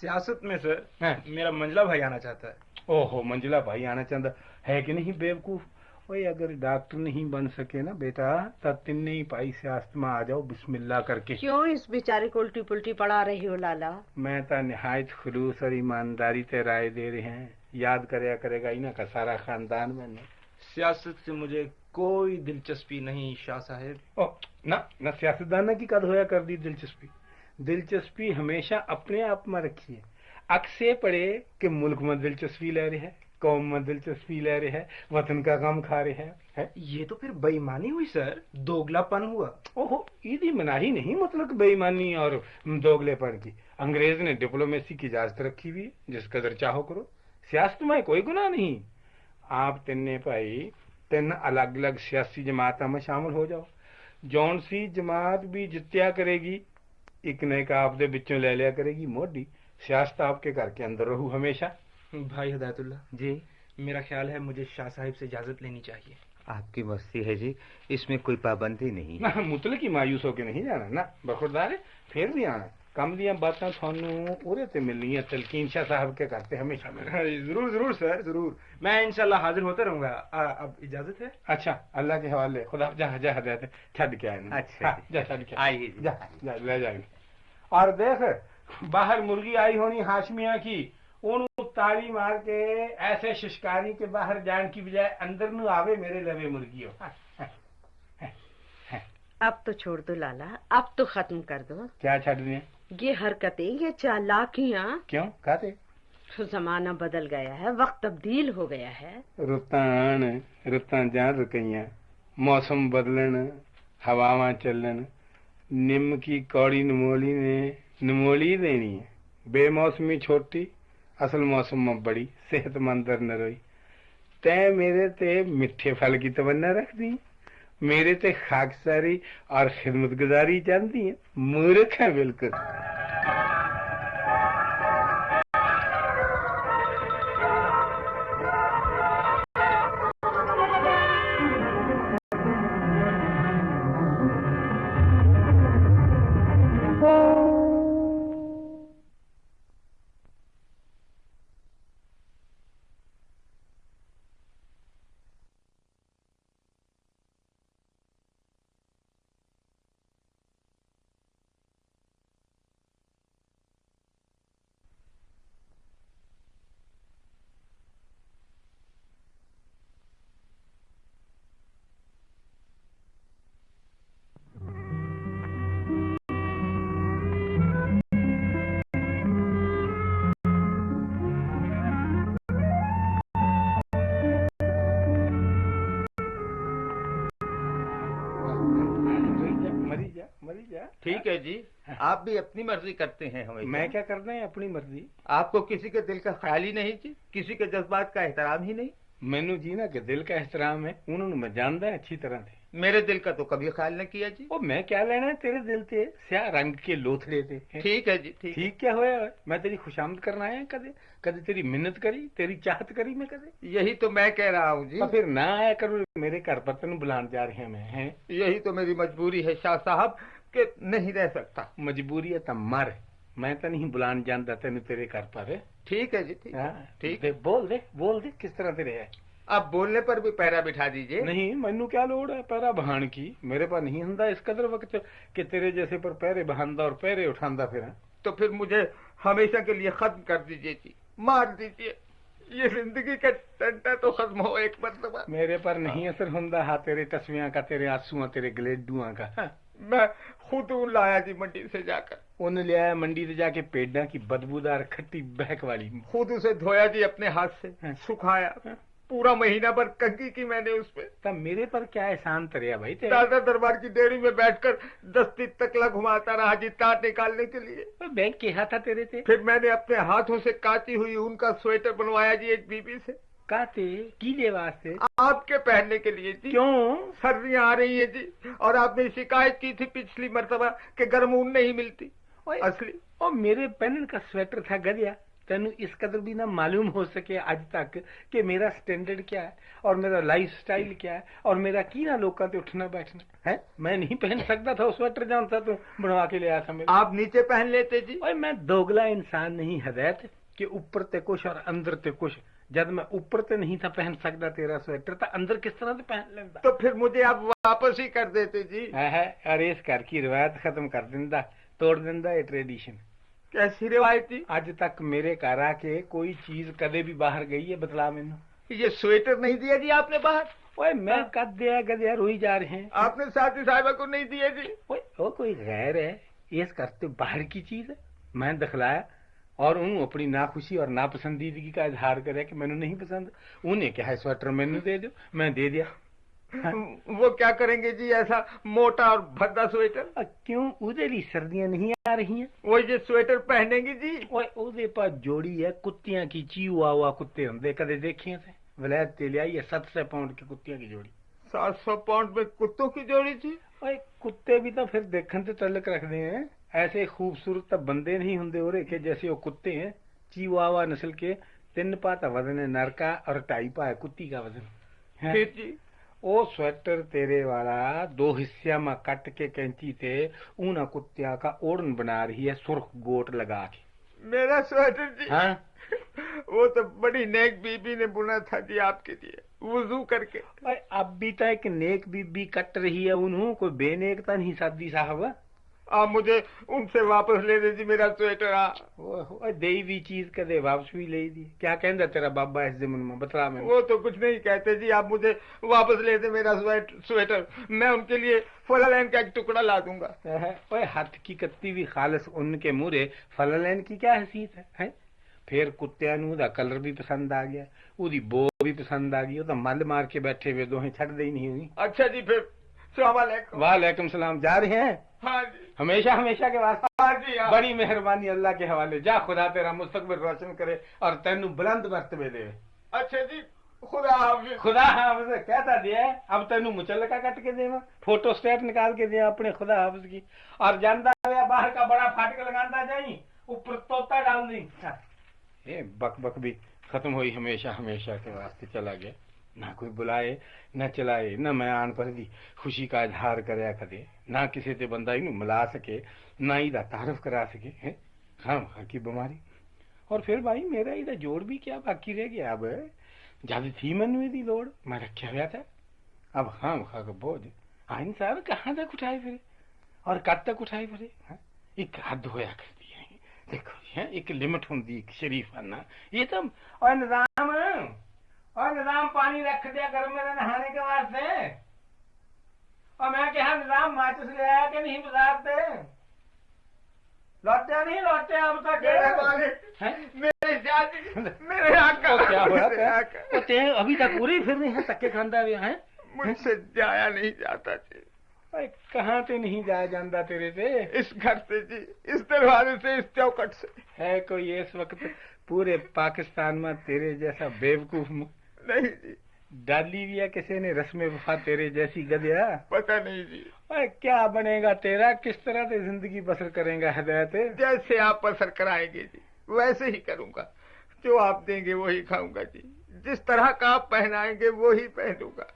سیاست میں سر میرا منجلا بھائی آنا چاہتا ہے اوہو منجلا بھائی آنا چاہتا ہے کہ نہیں بیوقوف اوے اگر ڈاکٹر نہیں بن سکے نا بیٹا تو تن نہیں پائی سیاست میں آ جاؤ بسم اللہ کر کے کیوں اس بیچارے کو الٹی پلٹی پڑھا رہی ہو لالا میں تو نہایت خلوص اور ایمانداری تے رائے دے رہے ہیں याद करے گا इन्हां का सारा खानदान मैंने। सियासत से मुझे कोई दिलचस्पी नहीं शाह साहब। ना सियासतदाना की कद होया कर दी दिलचस्पी हमेशा अपने आप में रखी है। अक्से पड़े कि मुल्क में दिलचस्पी ले रहे है, कौम में दिलचस्पी ले रहे है, वतन का काम खा रहे है। ये तो फिर बेईमानी हुई सर, दोगलापन हुआ। ओहो, ईदी मनाही नहीं मतलब बेईमानी और दोगलेपन की। अंग्रेज ने डिप्लोमेसी की इजाजत रखी हुई, जिस कदर चाहो करो, सियासत में कोई गुनाह नहीं। आप तिन्ने भाई 3 अलग अलग सियासी जमात में शामिल हो जाओ, जौन सी जमात भी जित्या करेगी एक ने का आप दे बिचों ले लिया करेगी मोडी। सियासत आपके घर के अंदर रहू हमेशा। भाई हिदायतुल्लाह जी, मेरा ख्याल है मुझे शाह साहिब से इजाजत लेनी चाहिए। आपकी मस्ती है जी, इसमें कोई पाबंदी नहीं। ना मुतलक ही मायूस होके नहीं जाना ना, बखुरदार है फिर भी आना। कम दियां बातें थानू उरे ते मिलनी तलकीन शाह साहब के करते हमेशा मिलना। जरूर जरूर सर जरूर, मैं इंशाल्लाह हाजिर होता रहूंगा। अब इजाजत है। अच्छा, अल्लाह के हवाले, खुदा जा हदायत छड़ के आए। अच्छा जा छड़ के आइए, जा ले जाएंगे। और देख बाहर मुर्गी आई होनी हाशमिया की, उन्होंने ताली मार के ऐसे शिशकारी के बाहर जाने की बजाय अंदर न आवे मेरे लवे मुर्गी हो। अब तो छोड़ दो लाला, अब तो खत्म कर दो। क्या छड़ दिए? ये हरकतें, ये चालाकियां। क्यों कहते? तो जमाना बदल गया है, वक्त तब्दील हो गया है। रुतां जान रुकइयां, मौसम बदलन, हवावां चलन, निम की कौड़ी नमोली ने नमोली देनी है। बेमौसमी छोटी, असल मौसम में बड़ी, सेहतमंद नरोई। तै मेरे ते मिठे फल की तमन्ना रख दी, मेरे ते खाकसारी और खिदमत गुजारी चाहती है। मूर्ख है बिल्कुल। ठीक है जी, आप भी अपनी मर्जी करते हैं हमें। मैं क्या करना है अपनी मर्जी? आपको किसी के दिल का ख्याल ही नहीं जी, किसी के जज्बात का एहतराम ही नहीं। मैनू जी ना के दिल का एहतराम है, उन्होंने मैं जानता है अच्छी तरह से। मेरे दिल का तो कभी ख्याल न किया जी। ओ मैं क्या लेना है तेरे दिल से, स्याह रंग के लोथड़े थे। ठीक है जी, ठीक क्या होया? मैं तेरी खुशामद करना है, कदे कदे तेरी मिन्नत करी, तेरी चाहत करी मैं कदे? यही तो मैं कह रहा हूँ जी। तो फिर ना आया करो मेरे घर पर, तेन बुलाने जा रहे हैं मैं। हैं यही तो मेरी मजबूरी है शाह साहब कि नहीं रह सकता। मजबूरी है तो मर, मैं तो नहीं बुलाने जानता तेन तेरे घर पर। ठीक है जी, ठीक है। बोल दे किस तरह तेरे है। अब बोलने पर भी पैरा बिठा दीजिए। नहीं, मैनू क्या लोड़ है पैरा बहान की, मेरे पास नहीं हुंदा इस कदर वक्त कि तेरे जैसे पर पैरे बहानदा और पैरे उठांदा फिर। तो फिर मुझे हमेशा के लिए खत्म कर दीजिए जी, मार दीजिए। ये जिंदगी का टंटा तो खत्म हो एक मरतबा। मेरे पर नहीं असर हुंदा हा तेरे तस्वीर का, तेरे आंसुआ, तेरे गलेडुआ का। मैं खुद ऊन लाया जी मंडी से जाकर। उन ले आया मंडी से जाके, पेड़ा की बदबूदार खट्टी बहक वाली। खुद उसे धोया जी अपने हाथ से, सुखाया, पूरा महीना भर कंघी की मैंने उस पे। तब मेरे पर क्या एहसान तरिया भाई तेरे? दादा दरबार की डेयरी में बैठकर 10 दिन तकला घुमाता रहा जी तार निकालने के लिए। बैंक कहा था तेरे से। फिर मैंने अपने हाथों से काटी हुई ऊन का स्वेटर बनवाया जी एक बीबी से। काते कीले वास्ते? आपके पहनने के लिए जी। क्यों? सर्दियां आ रही है जी, और आपने शिकायत की थी पिछली मरतबा कि गर्म ऊन नहीं मिलती असली। और मेरे पहनने का स्वेटर था गदिया, तेनू इस कदर भी ना मालूम हो सके आज तक कि मेरा स्टैंडर्ड क्या है और मेरा लाइफ स्टाइल क्या है और मेरा की ना लोगों से उठना बैठना है। मैं नहीं पहन सकता था स्वेटर जौन सा तू बनवा के ले आया था मेरे। आप नीचे पहन लेते जी। और मैं दोगला इंसान नहीं हदैत कि ऊपर ते कुछ और अंदर ते कुछ। जब मैं ऊपर ते नहीं था पहन सकता तेरा स्वेटर, तो अंदर किस तरह से पहन लेता? तो फिर मुझे आप वापस ही कर देते जी। है अरे इस घर की रिवायत खत्म कर दिंदा, तोड़ दिंदा ये ट्रेडिशन। कैसी रिवायती? अज तक मेरे घर आके कोई चीज कदे भी बाहर गई है? बतला मैनू। ये स्वेटर नहीं दिया जी आपने बाहर? ओए मैं कद दिया गया रोई जा रहे हैं। आपने साथी साहिबा को नहीं दिए जी? ओए वो कोई गैर है, ये करते बाहर की चीज है। मैं दिखलाया और उन्होंने अपनी नाखुशी और नापसंदीदगी का इजहार करे कि मैंने नहीं पसंद। उन्हें क्या है स्वेटर मैंने दे दो, मैं दे दिया। वो क्या करेंगे जी ऐसा मोटा और भद्दा स्वेटर? क्यों उधर ही सर्दियां नहीं आ रही हैं? वो ये स्वेटर पहनेंगी जी? ओए उधर पास जोड़ी है कुत्तियां की, चीवा हुआ कुत्ते होंगे, कदे देखे थे? वलैत ते लियाई है 700 पाउंड की कुत्तियां की जोड़ी। 700 पाउंड में कुत्तों की जोड़ी थी? ओए कुत्ते भी तो फिर देखने से तल्लक रखते हैं, ऐसे खूबसूरत तो बंदे नहीं होंगे ओरे के जैसे वो कुत्ते हैं। चीवावा नस्ल के 3 पा का वजन है नर का और 2.5 पा है कुत्ती का वजन है जी। ओ स्वेटर तेरे वाला 2 हिस्सा में कट के कैंची थे ऊना कुत्तिया का ओढ़न बना रही है सुर्ख गोट लगा के। मेरा स्वेटर जी? हाँ वो तो बड़ी नेक बीबी ने बुना था जी आपके लिए, वुजू करके। अब भी तो एक नेक बीबी कट रही है, उन्होंने कोई बेनेकता नहीं सादी साहब। आप मुझे उनसे वापस ले दे जी मेरा स्वेटर। दे भी चीज कदे वापस भी ले दी। क्या कहता तेरा बाबा इस जमन में? बतला में। वो तो कुछ नहीं कहते जी, आप मुझे वापस ले दे मेरा स्वेटर, मैं उनके लिए फलालैन का एक टुकड़ा ला दूंगा। ओए हाथ की कत्ती भी खालस उनके मुरे फलालैन की क्या हैसियत है? फिर कुत्तिया नु कलर भी पसंद आ गया, उदी बो भी पसंद आ गई, मल मार के बैठे हुए दोहें छड़ दे ही नहीं हुई। अच्छा जी, फिर वालेकुम सलाम। जा रहे हैं? हाँ जी। हमेशा हमेशा के वास्ते? हाँ जी हाँ। बड़ी मेहरबानी अल्लाह के हवाले। जा, खुदा तेरा मुस्तकबिल रोशन करे और तेनू बुलंद मर्तबे दे। अच्छा जी, खुदा हाफिज। खुदा हाफिज कहता दिया, अब तेनू मुचल्लका कट के देवा, फोटो स्टेट निकाल के दिया अपने खुदा हाफिज की, और जानदा बाहर का बड़ा फाटक लगाता जाई, ऊपर तोता डाल दी। ये बक बक भी खत्म हुई, हमेशा हमेशा के वास्ते चला गया। ना कोई बुलाए न चलाए, न मैं आन पर दी खुशी का इजहार करया कदे, ना किसी से बंदा ही मिला सके, ना ही तारफ करा सके। है हाँ की बीमारी। और फिर भाई मेरा इधर जोड़ भी क्या बाकी रह गया? अब ज्यादा थी मैनू दी लोड़, मैं रखा हुआ था। अब हाँ खा के बोझ आइन साहब कहाँ तक उठाए फिरे और कद तक उठाए फिरे? एक हद होया कर दी है, देखो है एक लिमिट होंगी शरीफाना। ये तो और निजाम पानी रख दिया घर में नहाने के वास्ते, और मैं क्या निजाम माचिस ले आया कि नहीं बाजार से? लौटे नहीं लौटे अब तक? मेरे आका क्या हुआ? अभी तक पूरी फिर नहीं है, तक्के खानदा हुआ है। मुझसे जाया नहीं जाता जी। कहाँ से नहीं जाया जाता तेरे से? इस घर से जी, इस दरवाजे से, इस चौखट से। है कोई इस वक्त पूरे पाकिस्तान में तेरे जैसा बेवकूफ? नहीं जी। डाली भी है किसी ने रस्म वफा तेरे जैसी गधया? पता नहीं जी। क्या बनेगा तेरा? किस तरह से जिंदगी बसर करेगा? हिदायत जैसे आप बसर कराएंगे जी वैसे ही करूंगा, जो आप देंगे वही खाऊंगा जी, जिस तरह का आप पहनाएंगे वही पहनूंगा,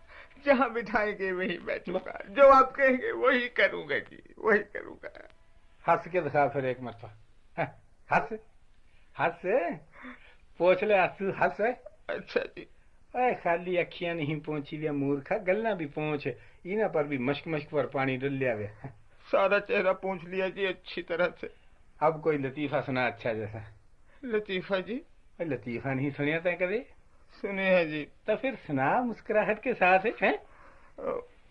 जहाँ बिठाएंगे वही बैठूंगा, जो आप कहेंगे वही करूंगा जी, वही करूंगा। हंस के दिखा फिर एक मरतबा, हंस हंस पूछ ले, हंस। अच्छा जी। खाली अखियां नहीं पहुंची लिया मूर्खा, गलना भी पहुंच, इना पर भी मश्क मश्क पर पानी डल लिया वे। सारा चेहरा पहुंच लिया जी अच्छी तरह से। अब कोई लतीफा सुना अच्छा जैसा? लतीफा जी? लतीफा नहीं सुनिया था कभी? सुने हैं जी। तो फिर सुना मुस्कुराहट के साथ है।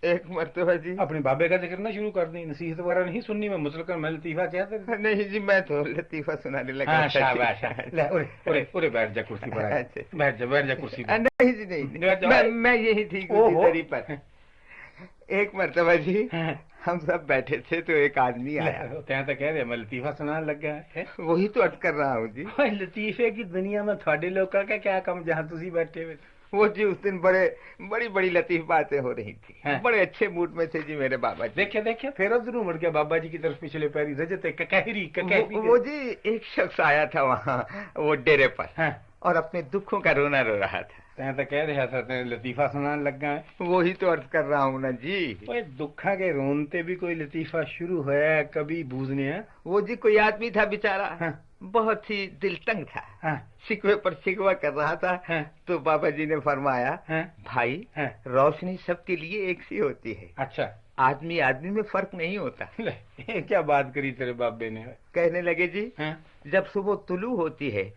एक मरतबा जी अपने बाबे का जिक्र ना शुरू कर दी, नसीहत वगैरह नहीं सुननी, मैं मुसलकर मैं लतीफा कहते नहीं जी, मैं तो लतीफा सुनाने लगा। हाँ, शाबाश। उरे बैठ जा कुर्सी पर, बैठ जा कुर्सी पर। नहीं जी नहीं, मैं यही ठीक हूँ पर। एक मरतबा जी हम सब बैठे थे तो एक आदमी आया। त्या तो कह रहे मैं लतीफा सुनाने लग गया है। वही तो अर्ज कर रहा हूँ जी। लतीफे की दुनिया में थोड़े लोग का क्या काम जहाँ तुसी बैठे हुए? वो जी उस दिन बड़ी लतीफ बातें हो रही थी। बड़े अच्छे मूड में थे जी मेरे बाबा जी। देखिए फिर जरूर मुड़ गया बाबा जी की तरफ पिछले पैरी रजत कहरी। वो जी एक शख्स आया था वहाँ वो डेरे पर और अपने दुखों का रोना रो रहा था। तो कह रहा था लतीफा सुनाने लग गया। वही तो अर्ज कर रहा हूँ ना जी। दुखा के रोनते भी कोई लतीफा शुरू है कभी बूझने? वो जी कोई आदमी था बेचारा, बहुत ही दिल तंग था, शिकवे पर शिकवा कर रहा था। तो बाबा जी ने फरमाया, भाई रोशनी सबके लिए एक सी होती है। अच्छा, آدمی آدمی میں فرق نہیں ہوتا. کیا بات کری تیرے بابے نے. کہنے لگے جی جب صبح طلوع ہوتی ہے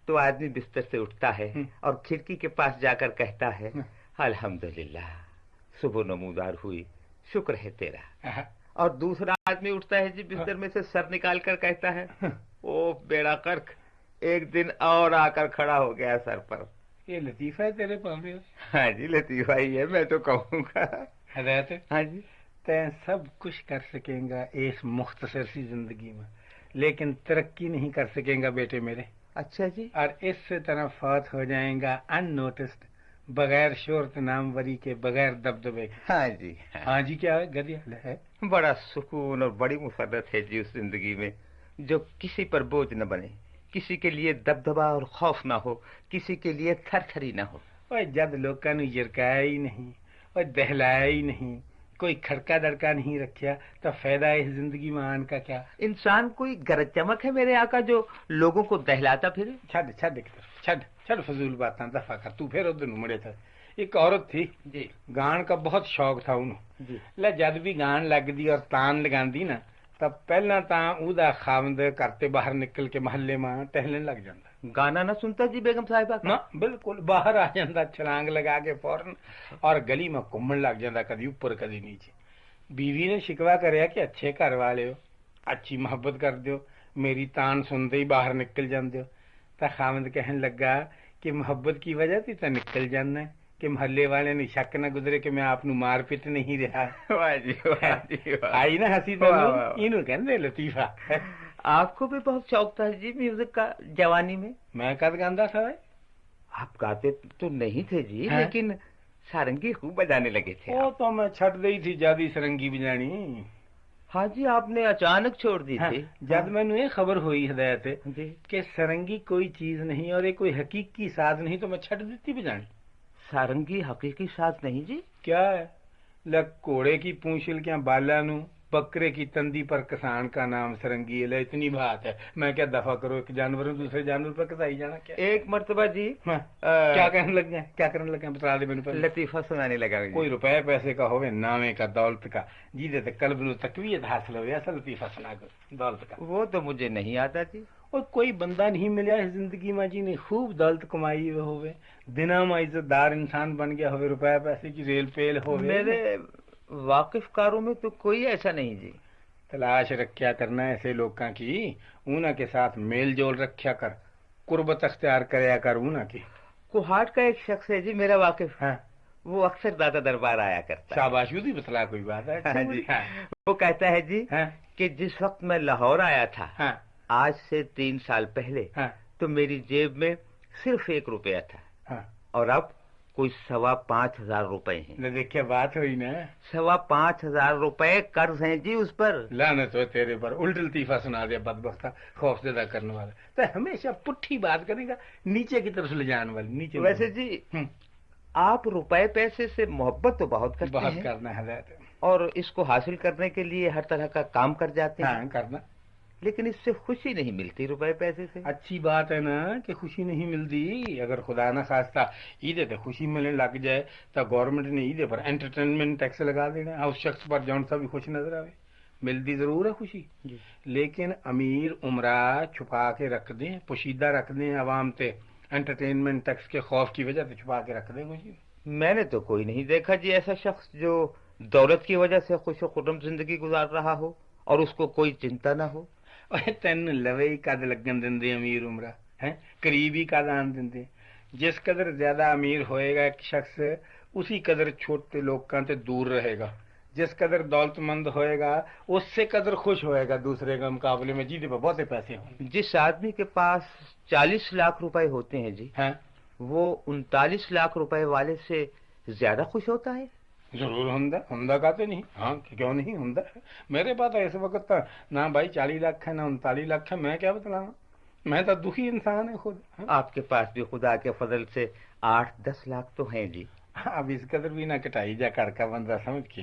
تو آدمی بستر سے اٹھتا ہے اور کھڑکی کے پاس جا کر کہتا ہے الحمدللہ صبح نمودار ہوئی، شکر ہے تیرا. اور دوسرا آدمی اٹھتا ہے جی بستر میں سے سر نکال کر کہتا ہے او بیڑا کرک، ایک دن اور آ کر کھڑا ہو گیا سر پر. یہ لطیفہ ہے تیرے پاپے. ہاں جی لطیفہ ہی ہے، میں تو کہوں گا. ہدایت. ہاں جی. تے سب کچھ کر سکیں گا اس مختصر سی زندگی میں، لیکن ترقی نہیں کر سکیں گا بیٹے میرے. اچھا جی. اور اس سے طرح فوت ہو جائیں گا ان نوٹسڈ، بغیر شہرت ناموری کے، بغیر دبدبے کے. ہاں جی. ہاں جی کیا ہے گدیا ہے. بڑا سکون اور بڑی مسرت ہے جی اس زندگی میں جو کسی پر بوجھ نہ بنے، کسی کے لیے دبدبا اور خوف نہ ہو، کسی کے لیے تھر تھری نہ ہو. اور جد لوگوں نے جرکایا ہی نہیں اور دہلایا ہی نہیں، کوئی کھڑکا دڑکا نہیں رکھیا تو فائدہ اس زندگی میں آن کا کیا. انسان کوئی گرج چمک ہے میرے آقا جو لوگوں کو دہلاتا پھرے. چھڈ فضول باتاں دفع کر. تو پھر ادھر مڑے تھا. ایک عورت تھی جی، گان کا بہت شوق تھا انہوں جی. لے جد بھی گان لگ دی اور تان لگاندی نا تب پہلا تاں او دا خاوند کرتے باہر نکل کے محلے میں ٹہلنے لگ جاندا. گانا نہ سنتا جی بیگم صاحبہ کا؟ نہ بالکل، باہر آ جاندا چھلانگ لگا کے فوراً اور گلی میں گھومن لگ جاندا، کدی اوپر کدی نیچے. بیوی نے شکوا کریا کہ اچھے گھر والے ہو، اچھی محبت کر دیو، میری تان سنتے ہی باہر نکل جاندے ہو. تا خاوند کہن لگا کہ محبت کی وجہ تھی تا نکل جانا ہے کہ محلے والے نے شک نہ گزرے کہ میں آپ نو مار پیٹ نہیں رہا. آئی نا ہنسی تو اینو کہندے لطیفہ. آپ کو بھی بہت شوق تھا جی میوزک کا جوانی میں؟ میں کد گاندا تھا. آپ گاتے تو نہیں تھے جی، لیکن سارنگی خوب بجانے لگے تھے. وہ تو میں چھٹ گئی تھی جادی سرنگی بجانی. ہاں جی، آپ نے اچانک چھوڑ دی تھی. جب میں نے یہ خبر ہوئی ہدایت جی کہ سرنگی کوئی چیز نہیں اور یہ کوئی حقیقی ساز نہیں تو میں چھٹ دیتی بجانی. سارنگی حقیقی ساز نہیں جی. کیا ہے؟ لگ کوڑے کی پونچھل کیا بالا نو، بکرے کی تندی پر کسان کا نام سرنگی ہے. اتنی بات ہے. میں کیا دفع کرو، ایک جانور دوسرے جانور پر کسائی جانا کیا. ایک مرتبہ جی کیا کہنے لگ گئے، کیا کرنے لگے بتا دے میرے. لطیفہ سنانے لگا. کوئی روپے پیسے کا ہوئے، نامے کا، دولت کا، جی دے قلب نو تقویت حاصل ہوئے، ایسا لطیفہ سنا کر دولت کا. وہ تو مجھے نہیں آتا جی. اور کوئی بندہ نہیں ملیا اس زندگی میں جی نے خوب دولت کمائی ہوئے، دنوں میں عزت دار انسان بن گیا ہوئے، روپے پیسے کی ریل پیل ہوئے. میرے واقف کاروں میں تو کوئی ایسا نہیں جی. تلاش رکھیا کرنا ایسے لوگاں کی، اونا کے ساتھ میل جول رکھیا کر، قربت اختیار کریا کر اونا کی. کوہاٹ کا ایک شخص ہے جی میرا واقف، وہ اکثر دادا دربار آیا کرتا. شاباش، بھی بتلا کوئی بات ہے جی. وہ کہتا ہے جی کہ جس وقت میں لاہور آیا تھا آج سے 3 سال پہلے تو میری جیب میں صرف 1 روپیہ تھا اور اب کوئی 5,500 روپے ہیں. دیکھیے بات ہوئی نا، 5,500 روپے قرض ہیں جی اس پر. لعنت ہو تیرے پر. الٹ لطیفہ سنا دیا بدبختہ، خوف زدہ کرنے والا. تو ہمیشہ پٹھی بات کرے گا، نیچے کی طرف لے جانے والی. نیچے. ویسے جی آپ روپے پیسے سے محبت تو بہت کرتے ہیں. بہت کرنا ہے اور اس کو حاصل کرنے کے لیے ہر طرح کا کام کر جاتے ہیں. کرنا، لیکن اس سے خوشی نہیں ملتی روپے پیسے سے. اچھی بات ہے نا کہ خوشی نہیں ملتی. اگر خدا نہ خواستہ عیدے تے خوشی ملنے لگ جائے تو گورنمنٹ نے عیدے پر انٹرٹینمنٹ ٹیکس لگا دینا، اس شخص پر جون سا بھی خوش نظر آئے. ملتی ضرور ہے خوشی جی، لیکن امیر عمرہ چھپا کے رکھ دیں، پوشیدہ رکھ دیں عوام تے، انٹرٹینمنٹ ٹیکس کے خوف کی وجہ سے چھپا کے رکھ دیں خوشی. میں نے تو کوئی نہیں دیکھا جی ایسا شخص جو دولت کی وجہ سے خوش و خرم زندگی گزار رہا ہو اور اس کو کوئی چنتا نہ ہو. تین لوے کد لگن دے امیر عمرہ ہے، قریبی کد آن دے. جس قدر زیادہ امیر ہوئے گا ایک شخص اسی قدر چھوٹے لوگوں سے دور رہے گا. جس قدر دولت مند ہوئے گا اس سے قدر خوش ہوئے گا دوسرے کے مقابلے میں جیتے پہ بہت پیسے ہوں. جس آدمی کے پاس 40 لاکھ روپے ہوتے ہیں جی وہ 39 لاکھ روپے والے سے زیادہ خوش ہوتا ہے. ضرور ہوندا کہتے نہیں. ہاں کیوں نہیں ہوندا. میرے پاس اس وقت نہ بھائی 40 لاکھ ہے نہ 39 لاکھ ہے. میں کیا بتلاؤں، میں تو دکھی انسان ہے خود. آپ کے پاس بھی خدا کے فضل سے 8-10 لاکھ تو ہیں جی. अब इस कदर भी ना कटाई जा कड़का बंदा समझ के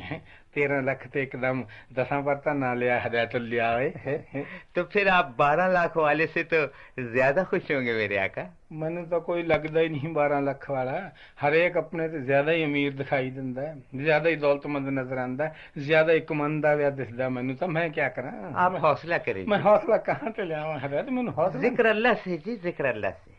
13 लाख तो एकदम 10 पर तो ना लिया हदायत लिया है। तो फिर आप 12 लाख वाले से तो ज्यादा खुश होंगे मेरे आका। मैंने तो कोई लगता ही नहीं 12 लाख वाला। हर एक अपने तो ज्यादा ही अमीर दिखाई दिंदा है, ज्यादा ही दौलतमंद नजर आंदा है, ज्यादा ही कमांदा हुआ दिसदा मैनू। तो मैं क्या करा? आप हौसला करें। मैं हौसला कहाँ से लिया हदायत? मैनू हौसला जिक्र अल्लाह से जी, जिक्र अल्लाह से,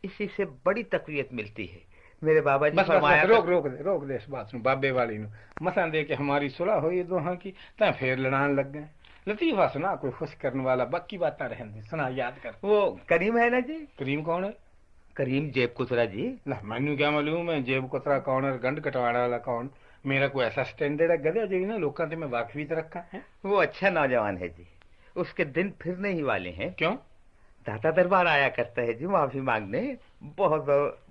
इसी से बड़ी तकवीयत मिलती है। मेरे बाबा जी फरमाया। रोक दे इस बात ਨੂੰ ਬਾਬੇ ਵਾਲੀ ਨੂੰ। मसां दे के हमारी सुलह हुई दोहां की ता फिर लड़ान लग गए। लतीफा सुना कोई खुश करने वाला, बाकी बातें रहन दे, सुना याद कर। वो करीम है ना जी? करीम कौन है? करीम जेब कुतरा जी। मैनू क्या मालूम है जेब कुतरा कौन है, गंढ कटवाने वाला कौन? मेरा कोई ऐसा स्टैंडर्ड है गधे जो ना लोगों से मैं वाकफी रखा है। वो अच्छा नौजवान है जी, उसके दिन फिरने ही वाले हैं। क्यों? दाता दरबार आया करता है जी माफी मांगने, बहुत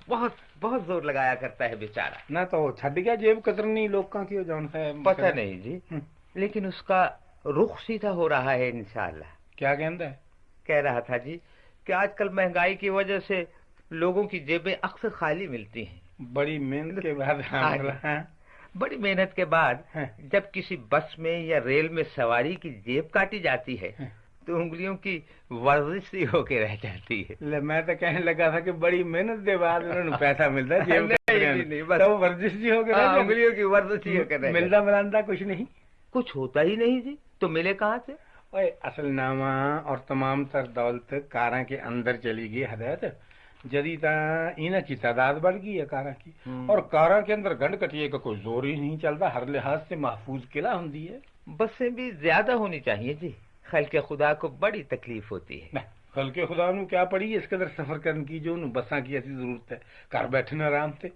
बहुत बहुत जोर लगाया करता है बेचारा। ना तो छड़ गया जेब कतरनी लोगों की जौन है? पता नहीं जी, लेकिन उसका रुख सीधा हो रहा है इंशाअल्लाह। क्या कहता है? कह रहा था जी कि आजकल महंगाई की वजह से लोगों की जेबें अक्सर खाली मिलती हैं। बड़ी मेहनत के बाद बड़ी मेहनत के बाद जब किसी बस में या रेल में सवारी की जेब काटी जाती है तो उंगलियों की वर्जिश सी होके रह जाती है। मैं तो कहने लगा था कि बड़ी मेहनत के बाद उन्होंने पैसा मिलता है जेब नहीं, बस तो वर्जिश जी हो गया, उंगलियों की वर्जिश ही होकर मिलता मिलाता कुछ नहीं, कुछ होता ही नहीं जी। तो मिले कहाँ से? ओए असलनामा और तमाम तर दौलत कारा के अंदर चली गई हदायत। जदी इन्ह की तादाद बढ़ गई है कारा की, और कारा के अंदर गंढ कटिए का कोई जोर ही नहीं चलता, हर लिहाज से महफूज किला होती है। बसें भी ज्यादा होनी चाहिए जी, खल्के खुदा को बड़ी तकलीफ होती है। खल्के खुदा नू क्या पड़ी इस कदर सफर करने की जो बसा की ऐसी जरूरत है? घर बैठने आराम से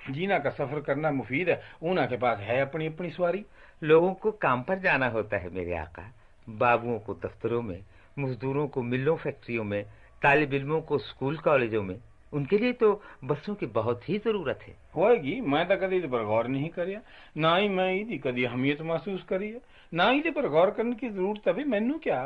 जीना का सफर करना मुफीद है। ऊना के पास है अपनी अपनी सवारी। लोगों को काम पर जाना होता है मेरे आका, बाबुओं को दफ्तरों में, मजदूरों को मिलों फैक्ट्रियों में, तालिब इल्मों को स्कूल कॉलेजों में, उनके लिए तो बसों की बहुत ही जरूरत है। होएगी, मैं तो कभी पर गौर नहीं करिया, ना ही मैं इदी कभी अहमियत महसूस करी है, ना ही पर गौर करने की जरूरत। अभी मैनू क्या,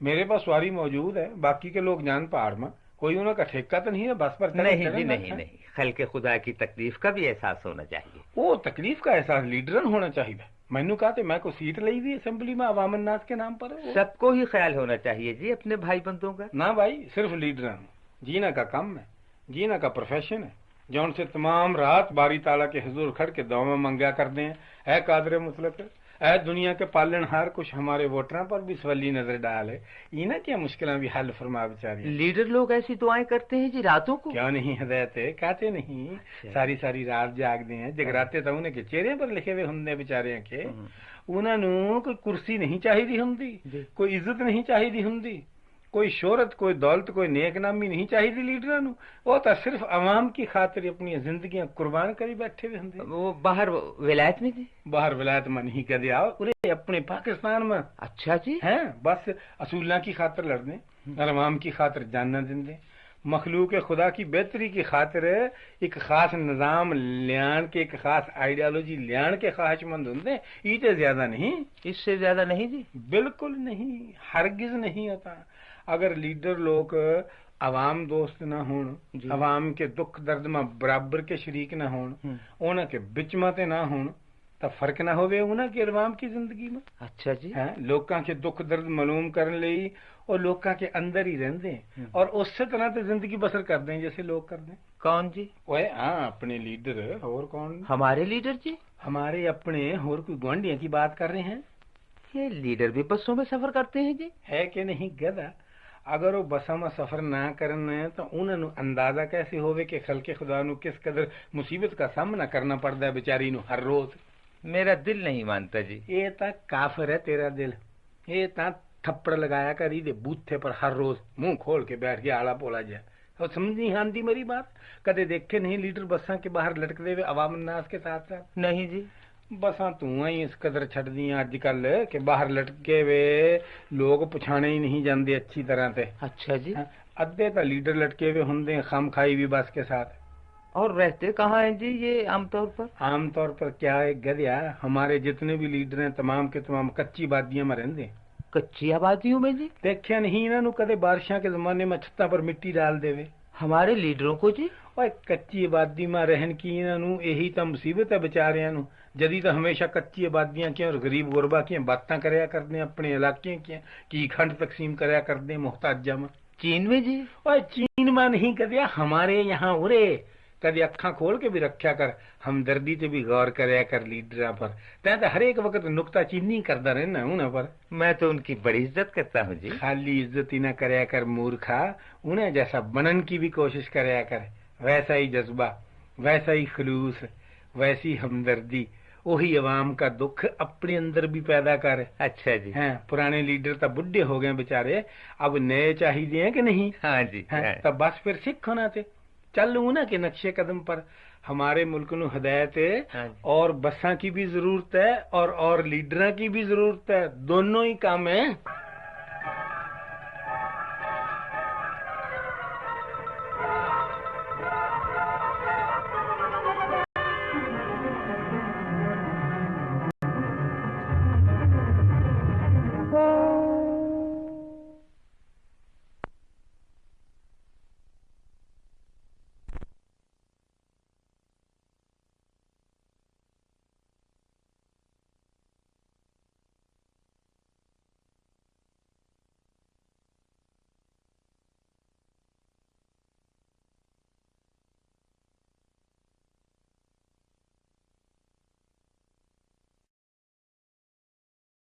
मेरे पास सवारी मौजूद है, बाकी के लोग जान पहाड़ में, कोई उनका ठेका तो नहीं है बस पर? नहीं जी नहीं, खल्के खुदा की तकलीफ का भी एहसास होना चाहिए। वो तकलीफ का एहसास लीडर होना चाहिए। मैनू कहा थे मैं को सीट ली थी असेंबली में अवामन नाज के नाम पर। सबको ही ख्याल होना चाहिए जी अपने भाई बंधुओं का। ना भाई, सिर्फ लीडर जीना का काम है, जीना का प्रोफेशन है, जौन से तमाम रात बारी ताला के हुजूर खड़ के दुआ मंगा करते हैं। ऐ कादरे मुतलक, ऐ दुनिया के पालनहार, कुछ हमारे वोटरों पर भी सवाली नजर डाल है, इन्हें क्या मुश्किलें भी हल फरमा बेचारी। लीडर लोग ऐसी दुआएं करते हैं जी रातों को? क्यों नहीं हदायत है, कहते नहीं सारी सारी रात जागते हैं, जगराते तो उन्हें के चेहरे पर लिखे हुए होंगे बेचारे के। उन्होंने कोई कुर्सी नहीं चाहिए होंगी, कोई इज्जत नहीं चाहिए होंगी, कोई शोहरत, कोई दौलत, कोई नेक नामी नहीं चाहिए लीडर नू। वो तो सिर्फ अवाम की खातिर अपनी जिंदगी कुर्बान करी बैठे हुए होंगे। वो बाहर विलायत में जी? बाहर विलायत में नहीं कदे आओ, उरे अपने पाकिस्तान में। अच्छा जी। हैं बस असूला की खातिर लड़ने और अवाम की खातिर जानना देंदे, मखलूक खुदा की बेहतरी की खातिर एक खास निजाम लियान के, एक खास आइडियोलॉजी लियान के ख्वाहिशमंद होंगे। इसे ज्यादा नहीं, इससे ज्यादा नहीं जी, बिल्कुल नहीं, हरगिज नहीं होता। अगर लीडर लोग अवाम दोस्त ना हों, अवाम के दुख दर्द में बराबर के शरीक ना हों, उन्हें के बिच में ना हों, तो फर्क ना होवे उन्हें के अवाम की जिंदगी में। अच्छा जी। है लोगों के दुख दर्द मालूम करने लिए और लोगों के अंदर ही रहते और उससे तरह तो जिंदगी बसर कर दें जैसे लोग कर दें। कौन जी? ओए हाँ, अपने लीडर। और कौन? हमारे लीडर जी? हमारे अपने, और कोई गुआंढियों की बात कर रहे हैं? ये लीडर भी बसों में सफर करते हैं जी? है कि नहीं गधा, अगर वो बसों में सफर ना करने तो उन्होंने अंदाजा कैसे होवे कि खल्के खुदा नु किस कदर मुसीबत का सामना करना पड़ता है बेचारी नु हर रोज। मेरा दिल नहीं मानता जी। ये ता काफिर है तेरा दिल, ये ता थप्पड़ लगाया करी दे बूथे पर हर रोज, मुंह खोल के बैठ गया आला पोला जाए। और समझ नहीं आती मेरी बात? कदे देखे नहीं लीडर बसा के बाहर लटकते हुए अवाम नास के साथ साथ? नहीं जी। बसा तू ही इस कदर छड़ दी अजकल के बाहर लटके वे लोग पछाने ही नहीं जाते अच्छी तरह से। अच्छा जी। अद्धे तो लीडर लटके हुए होंगे खाम खाई भी बस के साथ। और रहते कहाँ हैं जी ये आमतौर पर? आमतौर पर क्या है गधिया, हमारे जितने भी लीडर हैं तमाम के तमाम कच्ची आबादियों में रहते। कच्ची आबादियों में जी? देखिया नहीं इन्हों कदे बारिशा के जमाने में छत्ता पर मिट्टी डाल देवे हमारे लीडरों को जी? ਓਏ ਕੱਚੀ ਆਬਾਦੀ ਮਾ ਰਹਿਣ ਕੀ ਇਹਨਾਂ ਨੂੰ ਇਹੀ ਤਾਂ ਮੁਸੀਬਤ ਹੈ ਵਿਚਾਰਿਆਂ ਨੂੰ। ਜਦੀ ਤਾਂ ਹਮੇਸ਼ਾ ਕੱਚੀ ਆਬਾਦੀਆਂ ਕਿਉਂ ਗਰੀਬ ਗੁਰਬਾ ਕੀ ਬਾਤਾਂ ਕਰਿਆ ਕਰਦੇ ਆਪਣੇ ਇਲਾਕੇ की खंड तकसीम कराया करते मोहताजा में। चीन में जी? ओए चीन में नहीं कदिया, हमारे यहाँ उरे कदे अखा खोल के भी रखा कर, हमदर्दी से भी गौर कराया कर लीडर पर। तै तो हर एक वक्त नुक्ता चीनी करता रहना उन्हें पर। मैं तो उनकी बड़ी इज्जत करता हूँ जी। खाली इज्जत ही ना कराया कर मूर्खा, उन्हें जैसा बनन की भी कोशिश कराया कर, वैसा ही जज्बा, वैसा ही खलूस, वैसी हमदर्दी, वही अवाम का दुख अपने अंदर भी पैदा कर। अच्छा जी। हैं पुराने लीडर तो बुढ़े हो गए बेचारे, अब नए चाहिए हैं कि नहीं? हाँ जी। तब बस फिर सिख होना थे, चल लू ना कि नक्शे कदम पर। हमारे मुल्क नू हदायत है और बसा की भी जरूरत है और लीडर की भी जरूरत है, दोनों ही काम है।